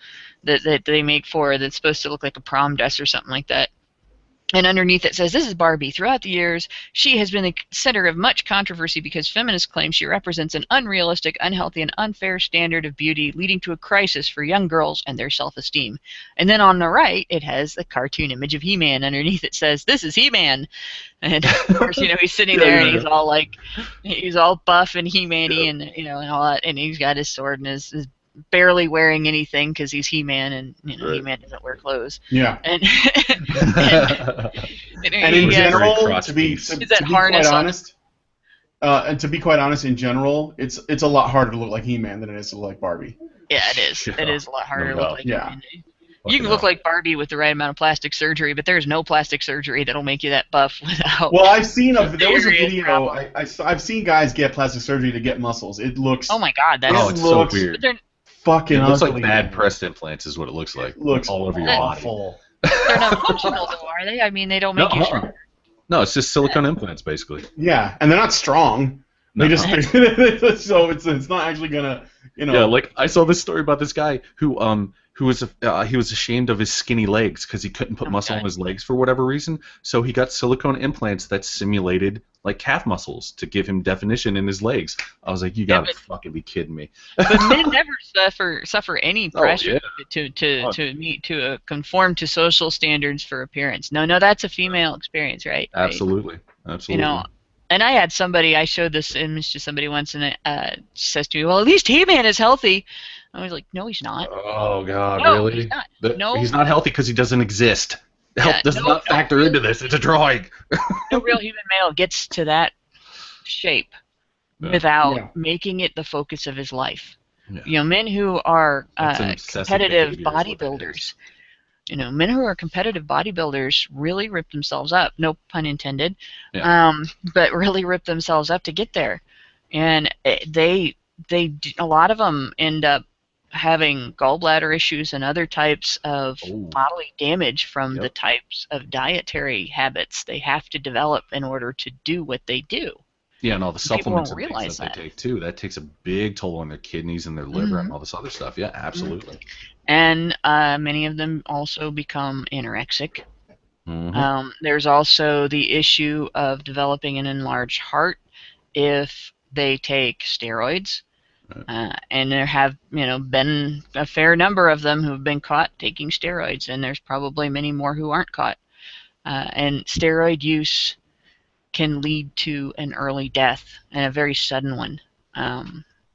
that they make for that's supposed to look like a prom dress or something like that. And underneath it says, "This is Barbie. Throughout the years, she has been the center of much controversy because feminists claim she represents an unrealistic, unhealthy, and unfair standard of beauty, leading to a crisis for young girls and their self-esteem." And then on the right, it has the cartoon image of He-Man. Underneath it says, "This is He-Man." And of course, he's sitting there and he's all buff and He-Man-y and and all that, and he's got his sword and his barely wearing anything because he's He-Man, and He-Man doesn't wear clothes. Yeah. And in general, to be quite honest, in general, it's a lot harder to look like He-Man than it is to look like Barbie. Yeah, it is. It is a lot harder to look like He-Man. You can look like Barbie with the right amount of plastic surgery, but there's no plastic surgery that'll make you that buff without. Well, there was a video. I've seen guys get plastic surgery to get muscles. It looks. Oh my God, it's so weird. Fucking it looks ugly, like bad pressed implants is what it looks like. It looks all over your awful. body. They're not functional though, are they? I mean, they don't make you stronger. No, it's just silicone implants basically. Yeah, and they're not strong. They just so it's not actually gonna Yeah, like I saw this story about this guy who was ashamed of his skinny legs because he couldn't put muscle on his legs for whatever reason. So he got silicone implants that simulated like calf muscles to give him definition in his legs. I was like, you gotta fucking be kidding me. But men never suffer any pressure to conform to social standards for appearance. No, that's a female experience, right? Absolutely. And I showed this image to somebody once, and it says to me, "Well, at least He-Man is healthy." I was like, "No, he's not." Oh God, no, really? He's not. He's not healthy because he doesn't exist. Health does not factor into this. It's a drawing. No real human male gets to that shape without making it the focus of his life. Yeah. Men who are competitive bodybuilders. Men who are competitive bodybuilders really rip themselves up, no pun intended, but really rip themselves up to get there. And a lot of them end up having gallbladder issues and other types of bodily damage from the types of dietary habits they have to develop in order to do what they do. Yeah, and all the supplements and things that they take too. That takes a big toll on their kidneys and their liver and all this other stuff. Yeah, absolutely. And many of them also become anorexic. There's also the issue of developing an enlarged heart if they take steroids. And there have been a fair number of them who have been caught taking steroids, and there's probably many more who aren't caught. And steroid use can lead to an early death, and a very sudden one.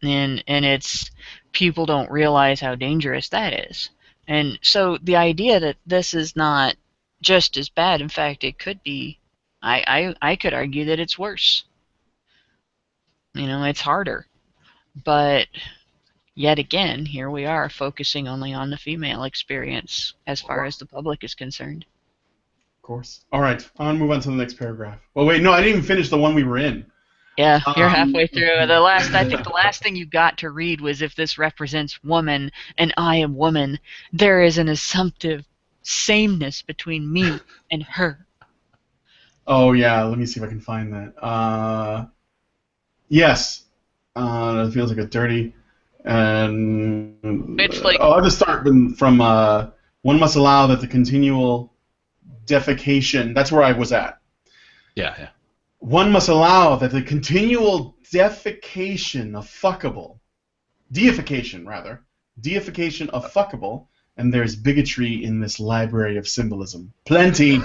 and it's people don't realize how dangerous that is. And so the idea that this is not just as bad, in fact, it could be. I could argue that it's worse. It's harder, but yet again, here we are focusing only on the female experience as far as the public is concerned. Of course. All right, I'm gonna move on to the next paragraph. Well, wait, no, I didn't even finish the one we were in. Yeah, you're halfway through. I think the last thing you got to read was, if this represents woman and I am woman, there is an assumptive sameness between me and her. Oh yeah, let me see if I can find that. Yes. It feels like a dirty. And It's like, I'll just start from one must allow that the continual defecation. That's where I was at. Yeah. One must allow that the continual deification of fuckable, and there's bigotry in this library of symbolism. Plenty.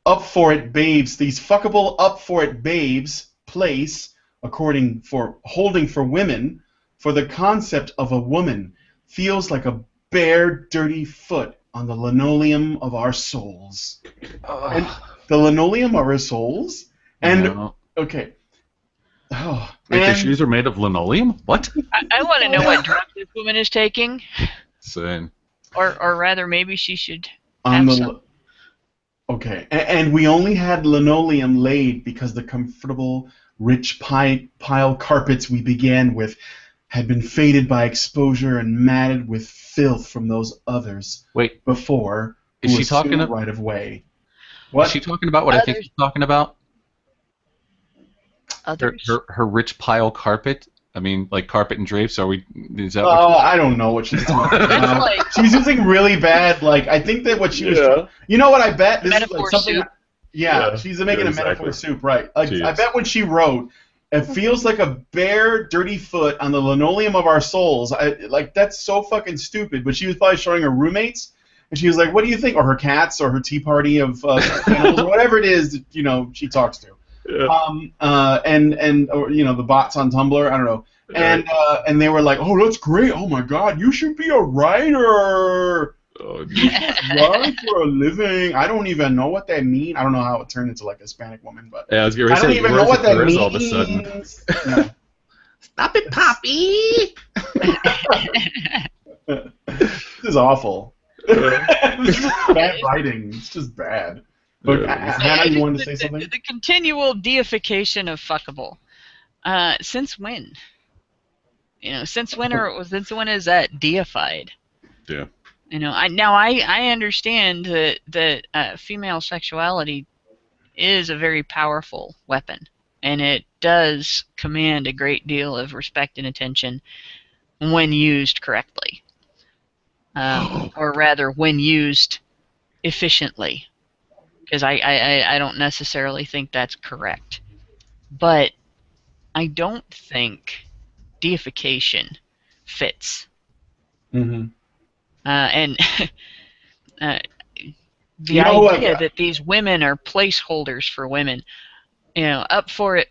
Up for it, babes. These fuckable up for it babes place, holding for women, for the concept of a woman, feels like a bare, dirty foot on the linoleum of our souls. And the linoleum of our souls? And, No. okay. Oh, Wait, the shoes are made of linoleum? What? I want to know what drug this woman is taking, Same. or rather, maybe she should on have the some. Okay, and we only had linoleum laid because the comfortable, rich pile carpets we began with had been faded by exposure and matted with filth from those others Wait, before. is who she talking assumed of- right of way? What? is she talking about what I think Others- she's talking about? Others? Her rich pile carpet? I mean, like carpet and drapes? Is that Oh, I don't know what she's talking about. like- She's using really bad. I think that what she was. You know what? I bet this is Metaphor something. soup. Yeah, Yeah, she's making yeah, a metaphor exactly. soup, right? She I is. bet when she wrote, it feels like a bare, dirty foot on the linoleum of our souls. That's so fucking stupid. But she was probably showing her roommates, and she was like, "What do you think?" Or her cats, or her tea party of animals, or whatever it is that she talks to. Yeah. Or the bots on Tumblr. I don't know. And they were like, "Oh, that's great! Oh my God, you should be a writer. Oh, Write for a living." I don't even know what that means. I don't know how it turned into like a Hispanic woman, but yeah, I was going I to don't say, even know what that Rosa means. Perez all of a sudden. Yeah. Stop it, Poppy! This is awful. This is bad writing. It's just bad. But Yeah. Hannah, you wanted to say something? The continual deification of fuckable. Since when? Since when is that deified? Yeah. I understand that female sexuality is a very powerful weapon, and it does command a great deal of respect and attention when used correctly, or rather, when used efficiently. Because I don't necessarily think that's correct, but I don't think deification fits. Mm-hmm. And the You know what? idea that these women are placeholders for women, up for it,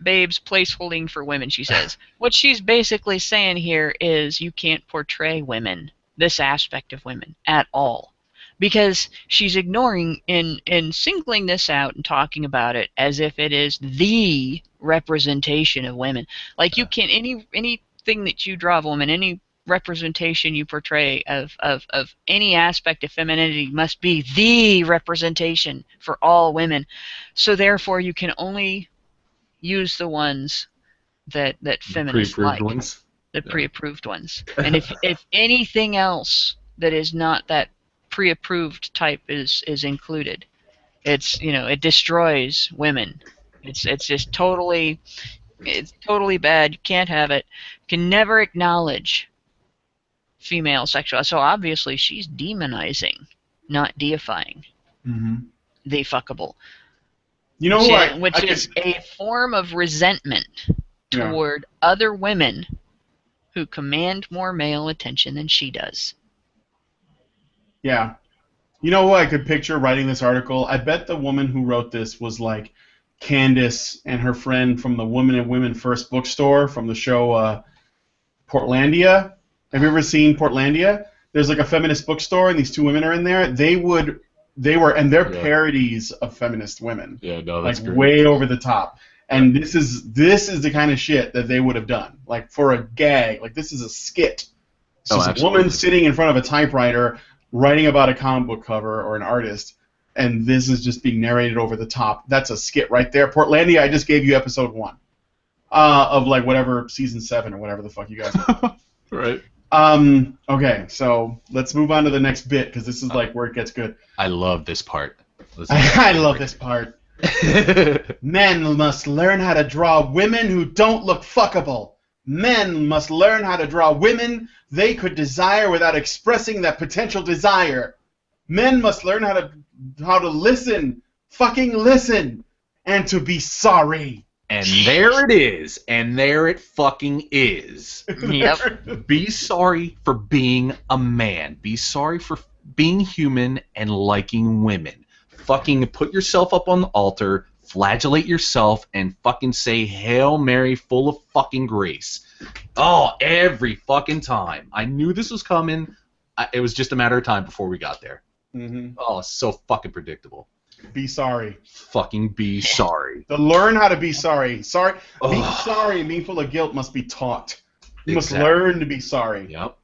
babes, placeholding for women, she says. What she's basically saying here is you can't portray women, this aspect of women, at all. Because she's ignoring and singling this out and talking about it as if it is the representation of women. Like you can't, anything that you draw of a woman, any representation you portray of any aspect of femininity must be the representation for all women. So therefore you can only use the ones that feminists Pre-approved like. ones? The pre-approved ones. And if anything else that is not that pre-approved type is included, it destroys women. It's just totally bad. You can't have it. You can never acknowledge female sexuality. So obviously she's demonizing, not deifying Mm-hmm. the fuckable. You know what? Which is a form of resentment Yeah. toward other women who command more male attention than she does. Yeah. You know who I could picture writing this article? I bet the woman who wrote this was like Candace and her friend from the Women and Women First bookstore from the show Portlandia. Have you ever seen Portlandia? There's like a feminist bookstore, and these two women are in there. They're parodies of feminist women. Yeah, no, that's like great. way over the top. And this is the kind of shit that they would have done, like for a gag. Like this is a skit. It's just a woman sitting in front of a typewriter writing about a comic book cover or an artist, and this is just being narrated over the top. That's a skit right there. Portlandia, I just gave you episode 1 of like whatever season 7 or whatever the fuck you guys are. Right. Okay, so let's move on to the next bit because this is like where it gets good. I love this part. I love this part. Men must learn how to draw women who don't look fuckable. Men must learn how to draw women they could desire without expressing that potential desire. Men must learn how to listen, fucking listen, and to be sorry. And there it is. And there it fucking is. Yep. Be sorry for being a man. Be sorry for being human and liking women. Fucking put yourself up on the altar, flagellate yourself, and fucking say Hail Mary full of fucking grace. Oh, every fucking time. I knew this was coming. It was just a matter of time before we got there. Mm-hmm. Oh, so fucking predictable. Be sorry. Fucking be sorry. To learn how to be sorry. Being sorry and being full of guilt must be taught. You must learn to be sorry. Yep.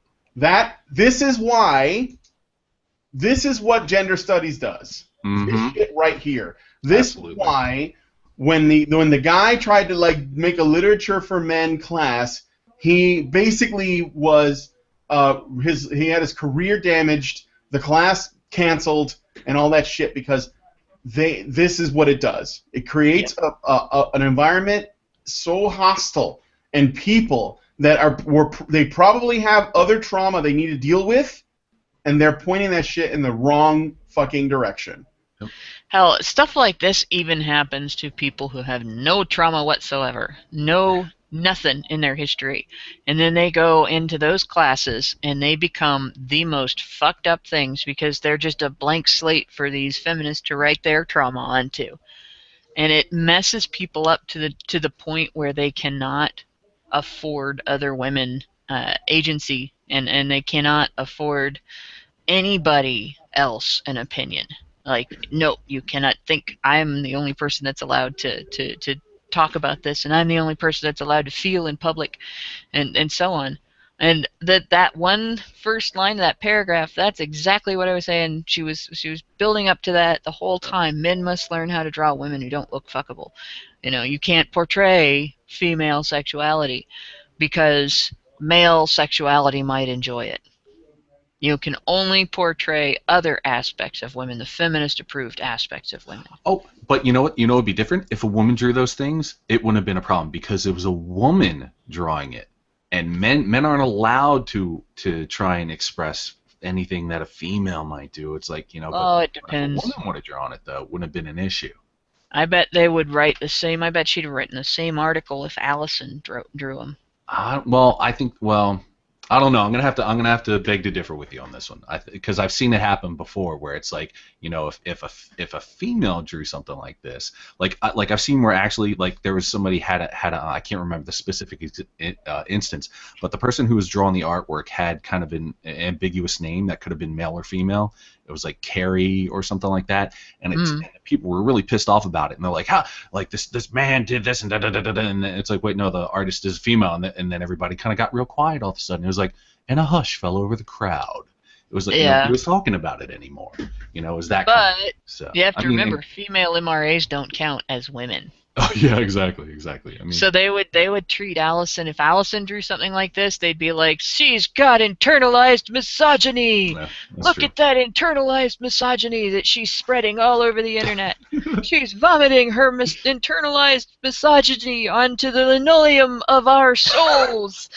This is what gender studies does. This shit right here. This Absolutely. is why when the guy tried to like make a literature for men class, he basically was he had his career damaged, the class canceled, and all that shit because this is what it does. It creates an environment so hostile and people that they probably have other trauma they need to deal with, and they're pointing that shit in the wrong fucking direction. Hell, stuff like this even happens to people who have no trauma whatsoever, nothing in their history, and then they go into those classes and they become the most fucked up things because they're just a blank slate for these feminists to write their trauma onto, and it messes people up to the point where they cannot afford other women agency, and they cannot afford anybody else an opinion. Like, no, you cannot think I'm the only person that's allowed to talk about this, and I'm the only person that's allowed to feel in public, and so on. And that one first line of that paragraph, that's exactly what I was saying. She was building up to that the whole time. Men must learn how to draw women who don't look fuckable. You know, you can't portray female sexuality because male sexuality might enjoy it. You can only portray other aspects of women, the feminist-approved aspects of women. Oh, but you know what? You know what would be different? If a woman drew those things, it wouldn't have been a problem because it was a woman drawing it. And men aren't allowed to try and express anything that a female might do. It's like, you know, Oh, it depends. If a woman would have drawn it, though, it wouldn't have been an issue. I bet they would write the same. I bet she'd have written the same article if Allison drew them. I don't know. I'm gonna have to beg to differ with you on this one, because I've seen it happen before, where it's like, you know, if a female drew something like this, like I've seen where actually like there was somebody had a I can't remember the specific instance, but the person who was drawing the artwork had kind of an ambiguous name that could have been male or female. It was like Carrie or something like that, and people were really pissed off about it, and they're like, "How? Like this man did this and da da da da da," and it's like, wait, no, the artist is female, and then everybody kind of got real quiet all of a sudden. It was like, and a hush fell over the crowd. It was like nobody was talking about it anymore. You know, it was that. But so, you have to remember, female MRAs don't count as women. Oh yeah, exactly. I mean, so they would treat Allison. If Allison drew something like this, they'd be like, "She's got internalized misogyny. Yeah, Look true. at that internalized misogyny that she's spreading all over the internet. She's vomiting her internalized misogyny onto the linoleum of our souls,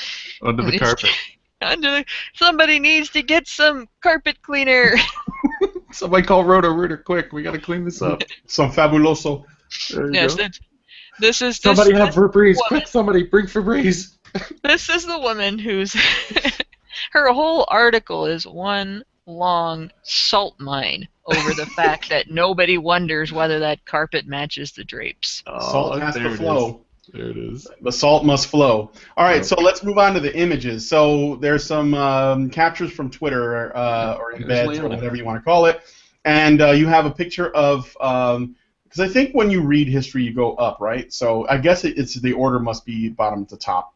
Under the carpet. Somebody needs to get some carpet cleaner." Somebody call Roto-Rooter quick. We got to clean this up. Some fabuloso. There you Yes, go. this is Somebody this, have Febreze. woman. Quick, somebody bring Febreze. This is the woman who's her whole article is one long salt mine over the fact that nobody wonders whether that carpet matches the drapes. Salt has to flow. There it is. The salt must flow. All right, Yep. so let's move on to the images. So there's some captures from Twitter or embeds or whatever you want to call it, and you have a picture of because I think when you read history you go up, right? So I guess it's the order must be bottom to top.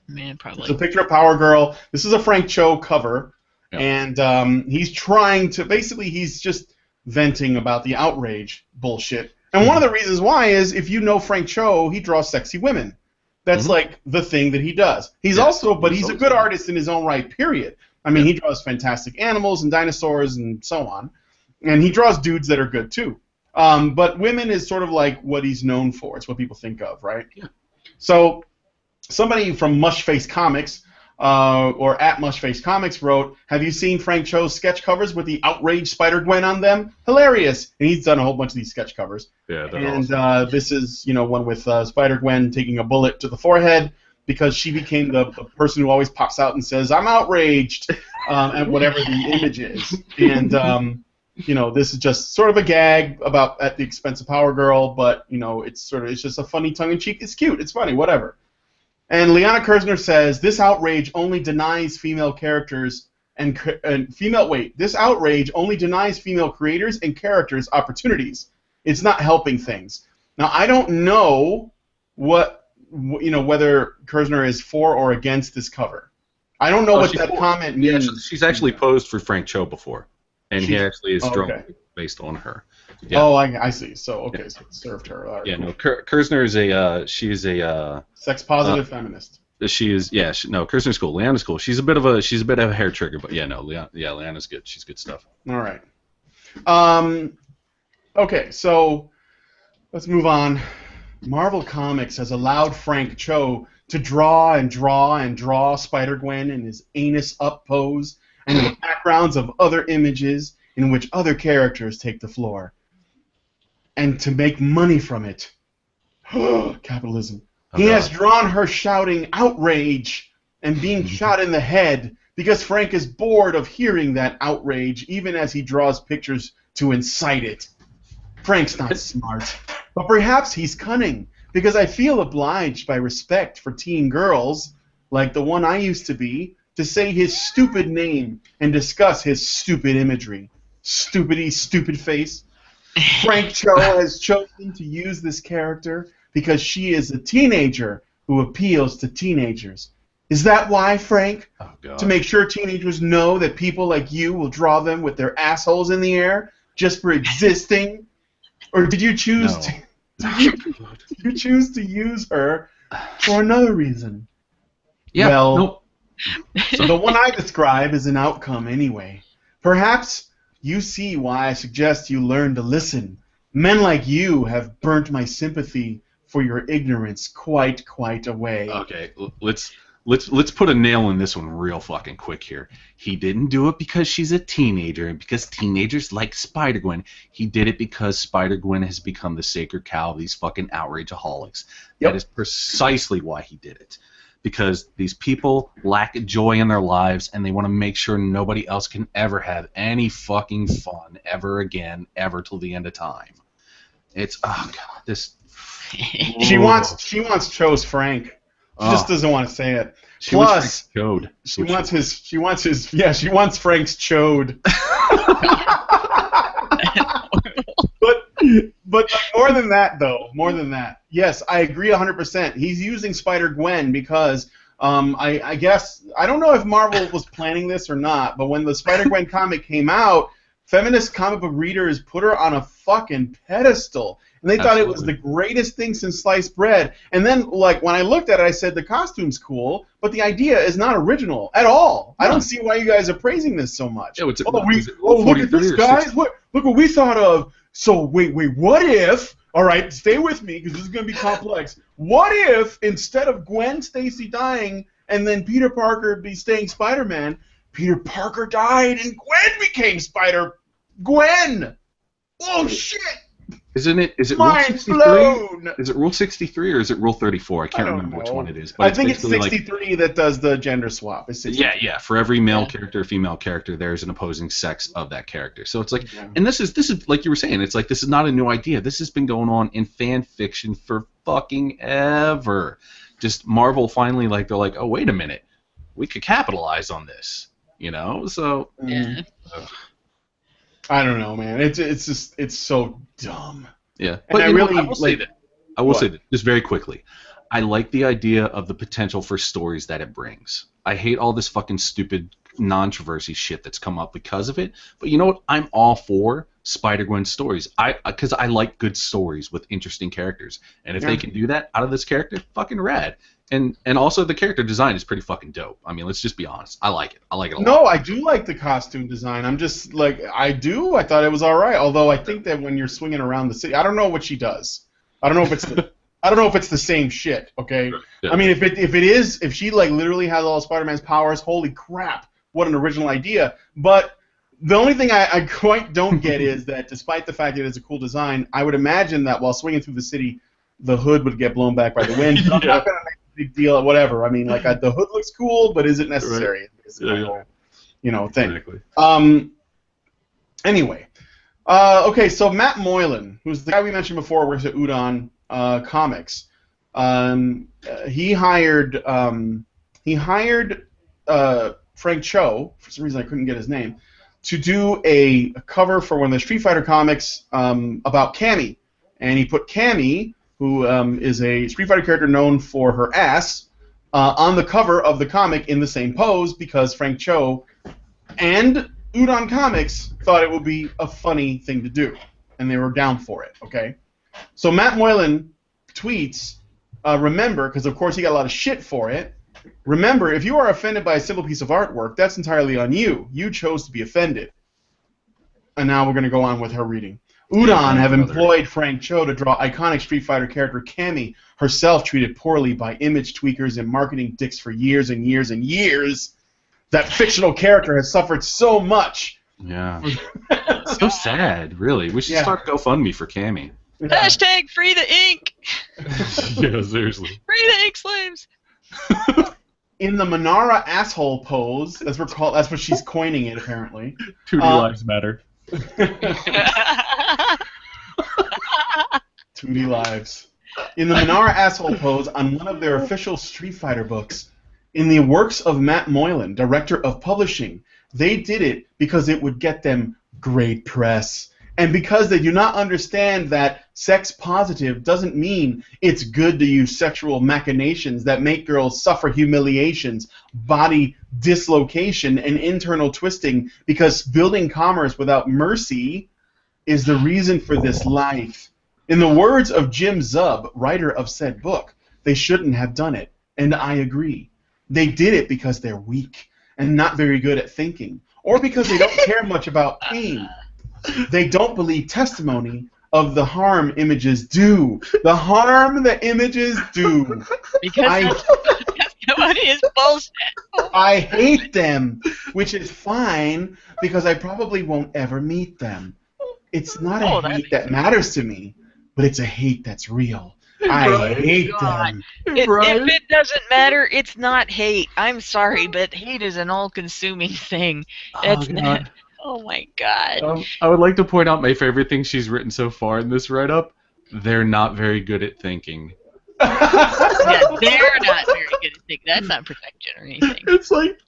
Man, probably. It's a picture of Power Girl. This is a Frank Cho cover, Yep. and he's trying to basically he's just venting about the outrage bullshit. And one of the reasons why is if you know Frank Cho, he draws sexy women. That's like the thing that he does. He's but he's a good artist in his own right, period. I mean, he draws fantastic animals and dinosaurs and so on. And he draws dudes that are good too. But women is sort of like what he's known for. It's what people think of, right? Yeah. So somebody from Mushface Comics or at Mushface Comics wrote, have you seen Frank Cho's sketch covers with the outraged Spider-Gwen on them? Hilarious. And he's done a whole bunch of these sketch covers. Yeah, And this is, one with Spider-Gwen taking a bullet to the forehead because she became the person who always pops out and says, I'm outraged, at whatever the image is. And, this is just sort of a gag at the expense of Power Girl, but, it's just a funny tongue-in-cheek. It's cute. It's funny. Whatever. And Liana Kersner says, this outrage only denies female characters this outrage only denies female creators and characters opportunities. It's not helping things. Now, I don't know whether Kersner is for or against this cover. I don't know what that comment means. Yeah, she's actually posed for Frank Cho before, and he actually is strong based on her. Yeah. Oh, I see. So so it served her. Right. Yeah, no, Kersner is she's a sex positive feminist. She is, Kersner's cool. Liana's cool. She's a bit of a hair trigger, but Liana's good. She's good stuff. All right. Okay, so let's move on. Marvel Comics has allowed Frank Cho to draw and draw and draw Spider-Gwen in his anus up pose and in the backgrounds of other images in which other characters take the floor. And to make money from it. Capitalism. He has drawn her shouting outrage and being shot in the head because Frank is bored of hearing that outrage even as he draws pictures to incite it. Frank's not smart, but perhaps he's cunning because I feel obliged by respect for teen girls, like the one I used to be, to say his stupid name and discuss his stupid imagery. Stupid face. Frank Cho has chosen to use this character because she is a teenager who appeals to teenagers. Is that why, Frank? Oh, God. To make sure teenagers know that people like you will draw them with their assholes in the air just for existing? Or did you choose you choose to use her for another reason? Yeah. Well, nope. So the one I describe is an outcome anyway. Perhaps you see why I suggest you learn to listen. Men like you have burnt my sympathy for your ignorance quite away. Okay, let's put a nail in this one real fucking quick here. He didn't do it because she's a teenager and because teenagers like Spider-Gwen. He did it because Spider-Gwen has become the sacred cow of these fucking outrageaholics. Yep. That is precisely why he did it. Because these people lack joy in their lives and they want to make sure nobody else can ever have any fucking fun ever again, ever till the end of time. It's She wants Cho's Frank. She just doesn't want to say it. Plus, she wants Frank's chode. But more than that, yes, I agree 100%. He's using Spider-Gwen because I guess I don't know if Marvel was planning this or not, but when the Spider-Gwen comic came out, feminist comic book readers put her on a fucking pedestal. And they thought it was the greatest thing since sliced bread. And then, like, when I looked at it, I said, the costume's cool, but the idea is not original at all. I don't see why you guys are praising this so much. Yeah, look at this, guys. Look what we thought of. So, wait, what if, all right, stay with me, because this is going to be complex. What if, instead of Gwen Stacy dying and then Peter Parker staying Spider-Man, Peter Parker died and Gwen became Spider-Gwen? Oh, shit! Isn't it? Is it Rule Mind 63? blown! Is it Rule 63 or is it Rule 34? I can't don't remember which know. one it is. But I think it's basically 63 that does the gender swap. It's 63. Yeah. For every male character or female character, there's an opposing sex of that character. So it's like, Yeah. and this is like you were saying. It's like this is not a new idea. This has been going on in fan fiction for fucking ever. Just Marvel finally they're like, oh wait a minute, we could capitalize on this. You know, so Yeah. I don't know, man. It's just it's so dumb. yeah. And I really I will say that. I will What? say that just very quickly. I like the idea of the potential for stories that it brings. I hate all this fucking stupid controversy shit that's come up because of it. But you know what? I'm all for Spider-Gwen stories. Because I like good stories with interesting characters. And if they can do that out of this character, fucking rad. And also the character design is pretty fucking dope. I mean, let's just be honest. I like it. I like it a lot. No, I do like the costume design. I'm just like I do. I thought it was all right. Although I think that when you're swinging around the city, I don't know what she does. I don't know if it's I don't know if it's the same shit. Okay. Yeah. I mean, if she like literally has all of Spider-Man's powers, holy crap, what an original idea. But the only thing I quite don't get is that despite the fact that it's a cool design, I would imagine that while swinging through the city, the hood would get blown back by the wind. I'm not gonna make a big deal of whatever. I mean, like the hood looks cool, but is it necessary? Is my whole, thing. Exactly. Anyway, okay. So Matt Moylan, who's the guy we mentioned before, works at Udon Comics. He hired Frank Cho, for some reason I couldn't get his name, to do a cover for one of the Street Fighter comics about Cammy, and he put Cammy, who is a Street Fighter character known for her ass, on the cover of the comic in the same pose because Frank Cho and Udon Comics thought it would be a funny thing to do, and they were down for it. Okay, so Matt Moylan tweets, remember, because of course he got a lot of shit for it. Remember, if you are offended by a simple piece of artwork, that's entirely on you. You chose to be offended. And now we're going to go on with her reading. Udon have employed Frank Cho to draw iconic Street Fighter character Cammy, herself treated poorly by image tweakers and marketing dicks for years and years and years. That fictional character has suffered so much. Yeah. So sad, really. We should start GoFundMe for Cammy. Yeah. Hashtag free the ink. Yeah, seriously. Free the ink slaves. In the Manara asshole pose, that's what she's coining it apparently. 2D lives matter. 2D lives. In the Manara asshole pose on one of their official Street Fighter books, in the works of Matt Moylan, director of publishing, they did it because it would get them great press. And because they do not understand that sex positive doesn't mean it's good to use sexual machinations that make girls suffer humiliations, body dislocation, and internal twisting, because building commerce without mercy is the reason for this life. In the words of Jim Zub, writer of said book, they shouldn't have done it, and I agree. They did it because they're weak and not very good at thinking, or because they don't care much about pain. They don't believe testimony of the harm images do. The harm the images do. Because testimony is bullshit. I hate them, which is fine because I probably won't ever meet them. It's not a hate that matters to me, but it's a hate that's real. I hate them. If it doesn't matter, it's not hate. I'm sorry, but hate is an all-consuming thing. That's not. Oh my god. I would like to point out my favorite thing she's written so far in this write-up. They're not very good at thinking. Yeah, they're not very good at thinking. That's not protection or anything. It's like...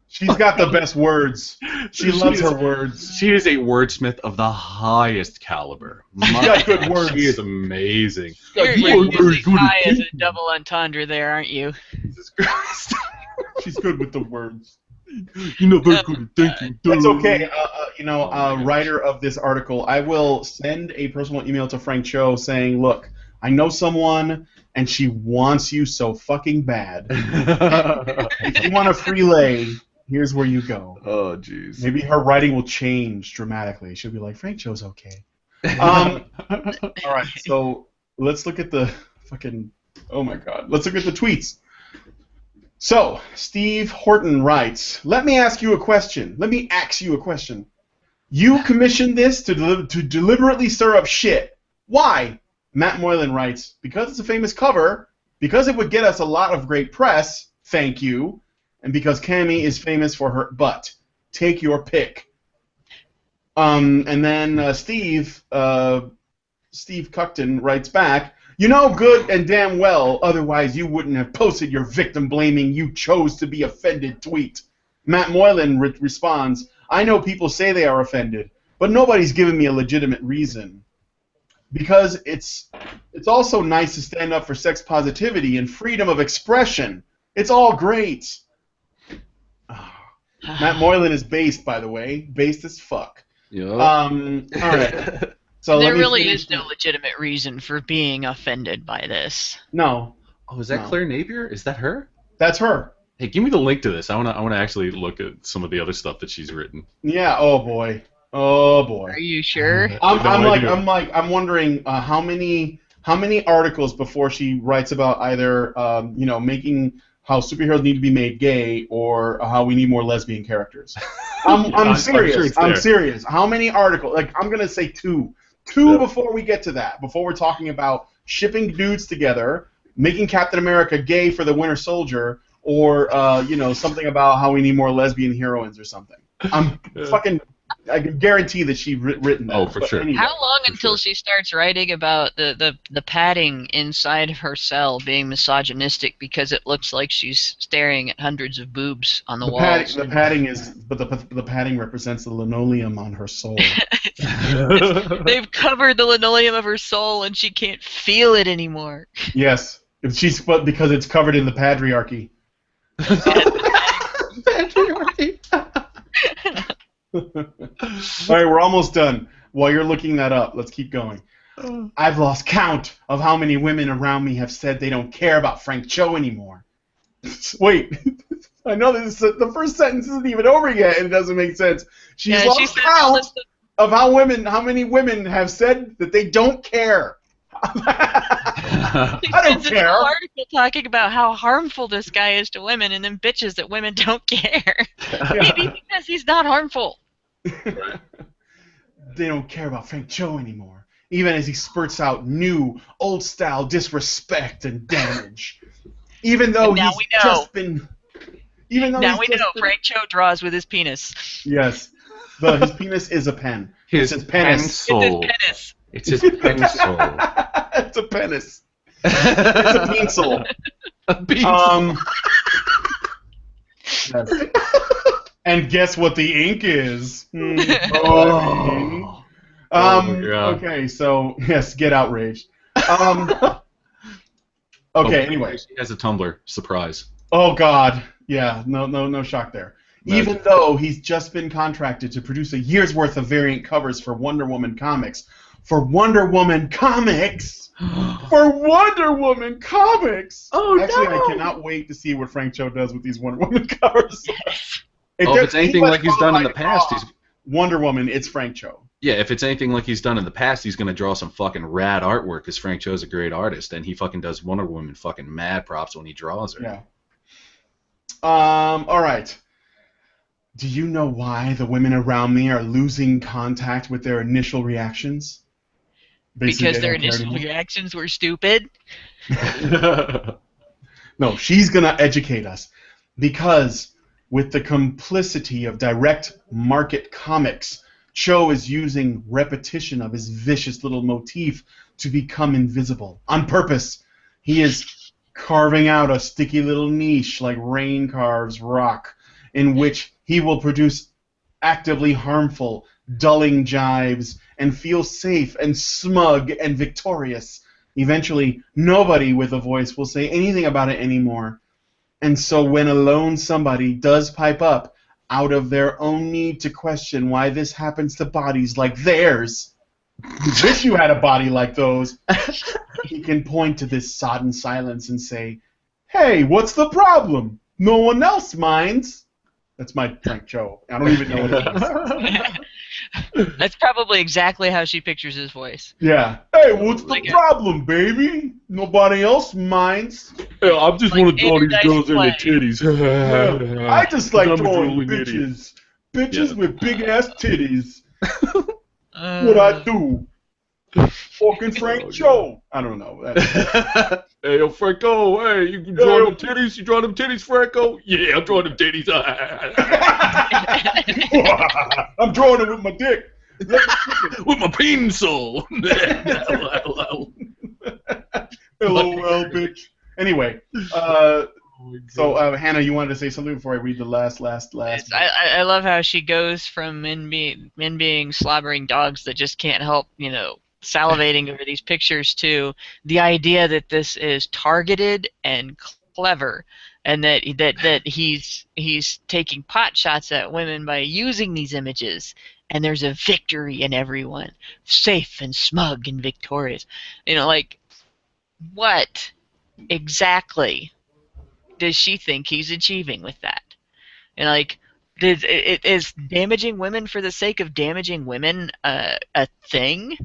She's got the best words. She loves her words. She is a wordsmith of the highest caliber. She's got good words. She is amazing. You're usually high as a double entendre there, aren't you? Jesus Christ. She's good with the words. You know, very good at thinking. That's okay. Writer of this article, I will send a personal email to Frank Cho saying, look, I know someone, and she wants you so fucking bad. If you want a free lay, here's where you go. Oh, jeez. Maybe her writing will change dramatically. She'll be like, Frank Cho's okay. All right, so let's look at the fucking... Oh, my God. Let's look at the tweets. So, Steve Horton writes, let me ask you a question. You commissioned this to deliberately stir up shit. Why? Matt Moylan writes, because it's a famous cover, because it would get us a lot of great press, thank you, and because Cammy is famous for her butt. Take your pick. And then Steve Cuckton writes back, you know good and damn well, otherwise you wouldn't have posted your victim-blaming you chose to be offended tweet. Matt Moylan responds, I know people say they are offended, but nobody's given me a legitimate reason. Because it's also nice to stand up for sex positivity and freedom of expression. It's all great. Matt Moylan is based, by the way. Based as fuck. Yep. All right. So There really is no legitimate reason for being offended by this. No. Oh, is that Claire Napier? Is that her? That's her. Hey, give me the link to this. I wanna actually look at some of the other stuff that she's written. Yeah. Oh boy. Oh boy. Are you sure? I'm wondering how many articles before she writes about either making how superheroes need to be made gay or how we need more lesbian characters. I'm serious. I'm serious. How many articles? Like I'm gonna say two before we get to that. Before we're talking about shipping dudes together, making Captain America gay for the Winter Soldier, or something about how we need more lesbian heroines or something. I can guarantee that she's written that. Oh, for sure. Anyway, How long until she starts writing about the padding inside of her cell being misogynistic because it looks like she's staring at hundreds of boobs on the walls? The padding represents the linoleum on her soul. They've covered the linoleum of her soul and she can't feel it anymore. Yes, because it's covered in the patriarchy. Patriarchy. All right, we're almost done. While you're looking that up, let's keep going. I've lost count of how many women around me have said they don't care about Frank Cho anymore. Wait, I know the first sentence isn't even over yet, and it doesn't make sense. She's lost count of how many women have said that they don't care. I don't care. An article talking about how harmful this guy is to women, and then bitches that women don't care. Maybe because he's not harmful. They don't care about Frank Cho anymore, even as he spurts out new, old-style disrespect and damage. Even though now he's just been... Frank Cho draws with his penis. Yes. His penis is a pen. His pencil. It's his pencil. It's a penis. It's a pencil. A pencil. Yes. And guess what the ink is? Okay, so yes, get outraged. Anyway. He has a Tumblr. Surprise. Oh God. Yeah, no shock there. Even though he's just been contracted to produce a year's worth of variant covers for Wonder Woman comics. For Wonder Woman comics! For Wonder Woman comics! Oh, Actually, no! I cannot wait to see what Frank Cho does with these Wonder Woman covers. If it's anything like he's done in the past, he's... Wonder Woman, it's Frank Cho. Yeah, if it's anything like he's done in the past, he's going to draw some fucking rad artwork because Frank Cho's a great artist, and he fucking does Wonder Woman fucking mad props when he draws her. Yeah. All right. Do you know why the women around me are losing contact with their initial reactions? Basically, because their initial reactions were stupid? No, she's going to educate us. Because with the complicity of direct market comics, Cho is using repetition of his vicious little motif to become invisible. On purpose, he is carving out a sticky little niche like rain carves rock, in which he will produce actively harmful, dulling jibes and feel safe and smug and victorious. Eventually, nobody with a voice will say anything about it anymore. And so when a lone somebody does pipe up out of their own need to question why this happens to bodies like theirs, you wish you had a body like those, he can point to this sodden silence and say, hey, what's the problem? No one else minds. That's my Frank Cho. I don't even know what it is. That's probably exactly how she pictures his voice. Yeah. Hey, what's the problem, baby? Nobody else minds. Yeah, I just want to draw these girls in their titties. I just like drawing bitches. Bitches with big-ass titties. What I do? Fucking Frank Cho. I don't know. Hey, yo, Franco, hey, you drawing them titties? You drawing them titties, Franco? Yeah, I'm drawing them titties. I'm drawing it with my dick. With my pencil. LOL, bitch. Anyway, so Hannah, you wanted to say something before I read the last. I love how she goes from men being slobbering dogs that just can't help, salivating over these pictures to the idea that this is targeted and clever, and that he's taking pot shots at women by using these images, and there's a victory in everyone, safe and smug and victorious. Like, what exactly does she think he's achieving with that? And like, is damaging women for the sake of damaging women a thing?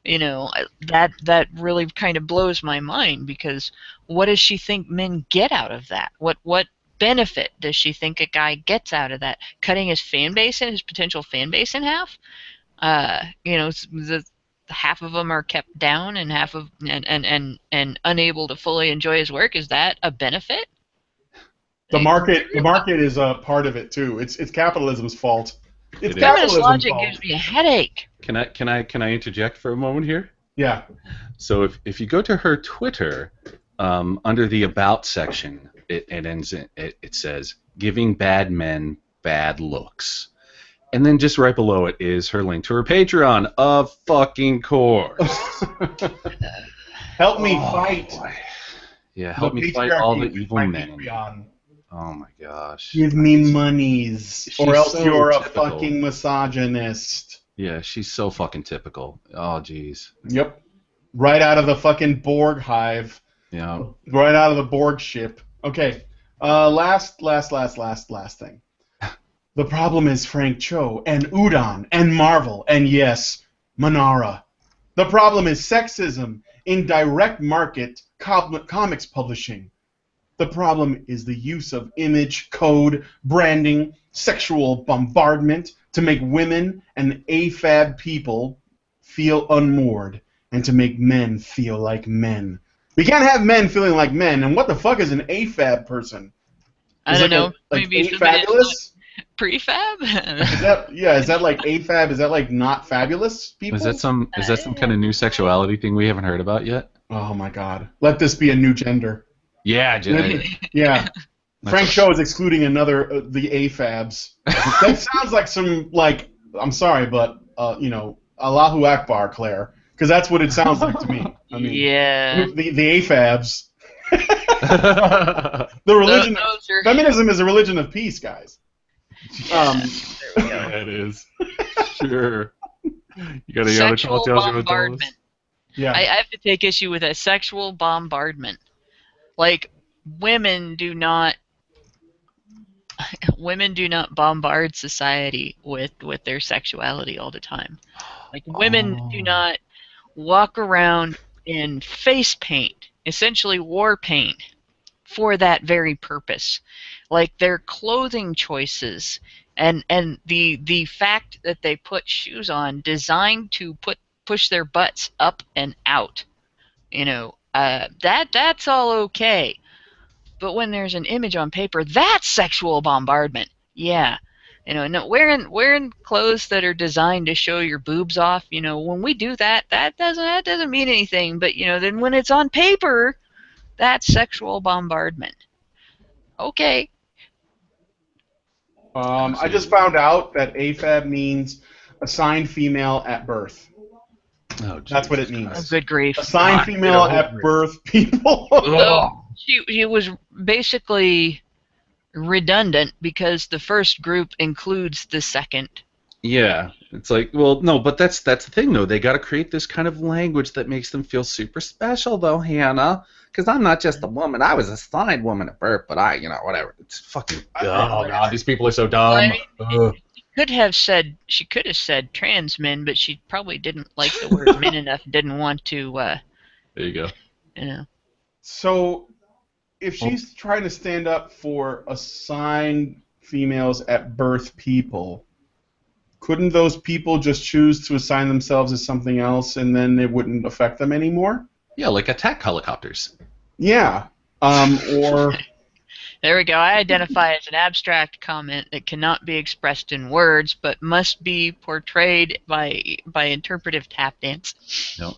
That really kind of blows my mind, because what does she think men get out of that? What benefit does she think a guy gets out of that? Cutting his potential fan base in half? Half of them are kept down and half of and unable to fully enjoy his work. Is that a benefit? The market is a part of it too. It's capitalism's fault. It's feminist capitalism's logic fault. gives me a headache. Can I interject for a moment here? Yeah. So if you go to her Twitter, under the About section, it says giving bad men bad looks. And then just right below it is her link to her Patreon, of fucking course. Help me fight. Boy. Yeah, help me fight all the evil men. Patreon. Oh my gosh. Give me monies, She's or else so you're a typical. fucking misogynist. Yeah, she's so fucking typical. Oh, jeez. Yep. Right out of the fucking Borg hive. Yeah. Right out of the Borg ship. Okay. Last thing. The problem is Frank Cho and Udon and Marvel and yes, Manara. The problem is sexism in direct market comics publishing. The problem is the use of image, code, branding, sexual bombardment to make women and AFAB people feel unmoored and to make men feel like men. We can't have men feeling like men, and what the fuck is an AFAB person? I don't know. Like Maybe somebody that's fabulous? prefab? Is that like AFAB? Is that like not fabulous people? Is that some kind of new sexuality thing we haven't heard about yet? Oh my god. Let this be a new gender. Yeah, Yeah. Frank Cho is excluding another the AFABs. That sounds like some I'm sorry, but Allahu Akbar, Claire, because that's what it sounds like to me. I mean, yeah. The AFABs. The religion. Feminism is a religion of peace, guys. Yeah, it is. Sure. You gotta Sexual bombardment. Yeah. I have to take issue with that sexual bombardment. Like, women do not bombard society with their sexuality all the time. Like, women do not walk around in face paint, essentially war paint, for that very purpose. Like, their clothing choices and the fact that they put shoes on designed to push their butts up and out, that's all okay. But when there's an image on paper, that's sexual bombardment. Yeah. No, wearing clothes that are designed to show your boobs off, when we do that, that doesn't mean anything. But then when it's on paper, that's sexual bombardment. Okay. I just found out that AFAB means assigned female at birth. Oh, that's what it means. Oh, good grief. Assigned female at birth, people. So she was basically redundant because the first group includes the second. Yeah, it's like, well, no, but that's the thing, though. They got to create this kind of language that makes them feel super special, though, Hannah. Because I'm not just a woman. I was assigned woman at birth, but whatever. It's fucking. Oh God, these people are so dumb. She could have said trans men, but she probably didn't like the word men enough. Didn't want to. There you go. So, if she's trying to stand up for assigned females at birth people, couldn't those people just choose to assign themselves as something else, and then it wouldn't affect them anymore? Yeah, like attack helicopters. Yeah. Or There we go. I identify as an abstract comment that cannot be expressed in words, but must be portrayed by interpretive tap dance. No.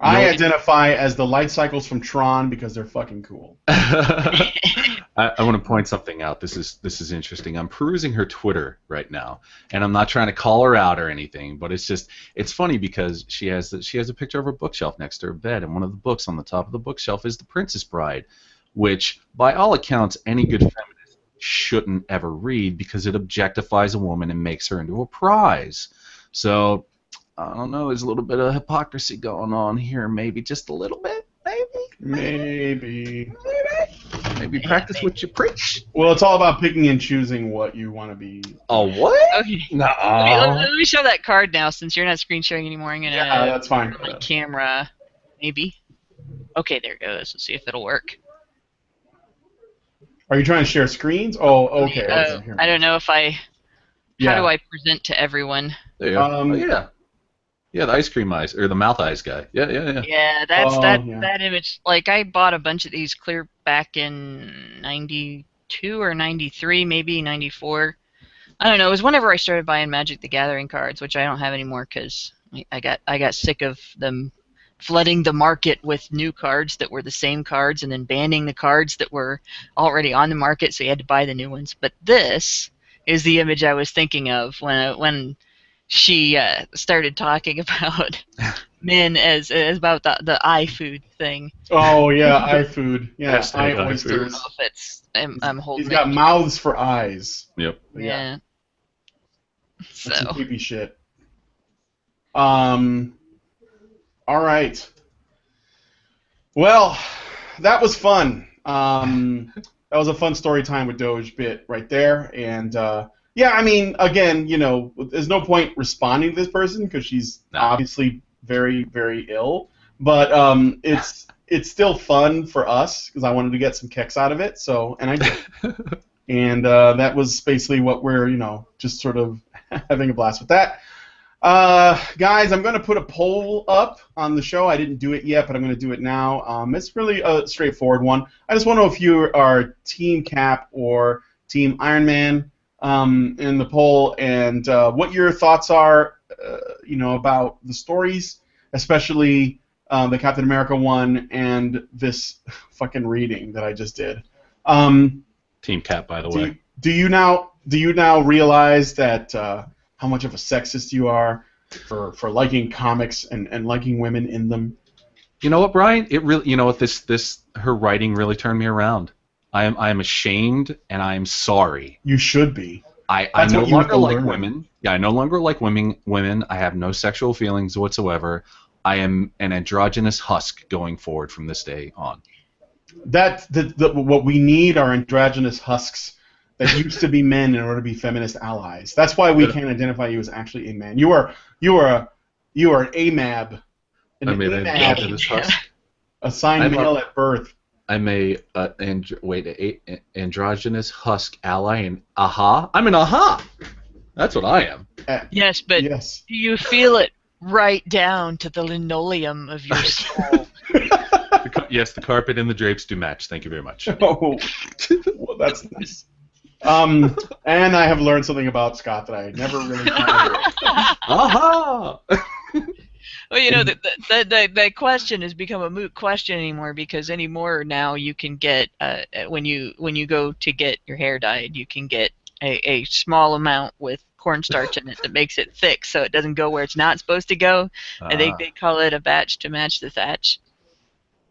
I identify as the light cycles from Tron because they're fucking cool. I want to point something out. This is interesting. I'm perusing her Twitter right now, and I'm not trying to call her out or anything, but it's funny because she has a picture of her bookshelf next to her bed, and one of the books on the top of the bookshelf is The Princess Bride, which by all accounts any good feminist shouldn't ever read because it objectifies a woman and makes her into a prize. So I don't know. There's a little bit of hypocrisy going on here. Maybe just a little bit. Maybe practice what you preach. Well, it's all about picking and choosing what you want to be. Oh, what? Okay. Nuh-uh. Let me show that card now since you're not screen sharing anymore. I'm gonna That's fine. put my camera, maybe. Okay, there it goes. Let's see if it'll work. Are you trying to share screens? Oh, okay. Here. I don't know if I. Yeah. How do I present to everyone? There you go. Yeah, the ice cream eyes or the mouth eyes guy. Yeah. Yeah, that image. Like I bought a bunch of these clear back in '92 or '93, maybe '94. I don't know. It was whenever I started buying Magic the Gathering cards, which I don't have anymore because I got sick of them flooding the market with new cards that were the same cards and then banning the cards that were already on the market, so you had to buy the new ones. But this is the image I was thinking of when she started talking about men as about the eye food thing. Oh yeah, eye food. Yeah, eye I oysters. don't know if it's I'm holding. He's got mouths for eyes. Yep. Yeah. So. That's some creepy shit. All right. Well, that was fun. That was a fun story time with Doge bit right there, and yeah, I mean, again, you know, there's no point responding to this person because she's obviously very, very ill. But it's still fun for us because I wanted to get some kicks out of it. So, and I did. And that was basically what we're, you know, just sort of having a blast with that. Guys, I'm going to put a poll up on the show. I didn't do it yet, but I'm going to do it now. It's really a straightforward one. I just want to know if you are Team Cap or Team Iron Man in the poll, and what your thoughts are, you know, about the stories, especially the Captain America one and this fucking reading that I just did. Team Cap, by the way. Do you now realize that how much of a sexist you are for liking comics and liking women in them? You know what, Brian? It really, you know what, her writing really turned me around. I am ashamed and I am sorry. You should be. I no longer like women. Yeah, I no longer like women. I have no sexual feelings whatsoever. I am an androgynous husk going forward from this day on. What we need are androgynous husks that used to be men in order to be feminist allies. That's why we can't identify you as actually a man. You are an AMAB. Androgynous husk. Assigned male at birth. I'm androgynous husk ally, and I'm an That's what I am. Yes, but yes. Do you feel it right down to the linoleum of your soul? Yes, the carpet and the drapes do match. Thank you very much. Oh, well, that's nice. And I have learned something about Scott that I never really Aha! Well, you know, the question has become a moot question anymore because anymore now you can get when you go to get your hair dyed, you can get a small amount with cornstarch in it that makes it thick so it doesn't go where it's not supposed to go. And they call it a batch to match the thatch.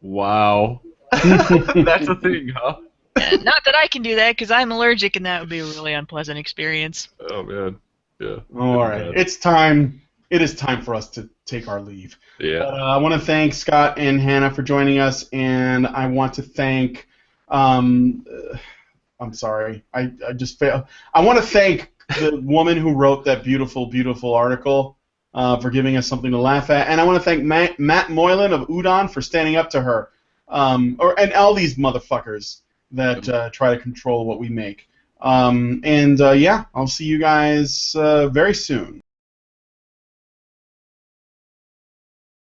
Wow. That's a thing, huh? Yeah, not that I can do that because I'm allergic and that would be a really unpleasant experience. Oh, man. Yeah. All right. It's time. It is time for us to take our leave. Yeah. I want to thank Scott and Hannah for joining us, and I want to thank. I'm sorry. I just failed. I want to thank the woman who wrote that beautiful, beautiful article for giving us something to laugh at, and I want to thank Matt Moylan of Udon for standing up to her, and all these motherfuckers that try to control what we make. Yeah, I'll see you guys very soon.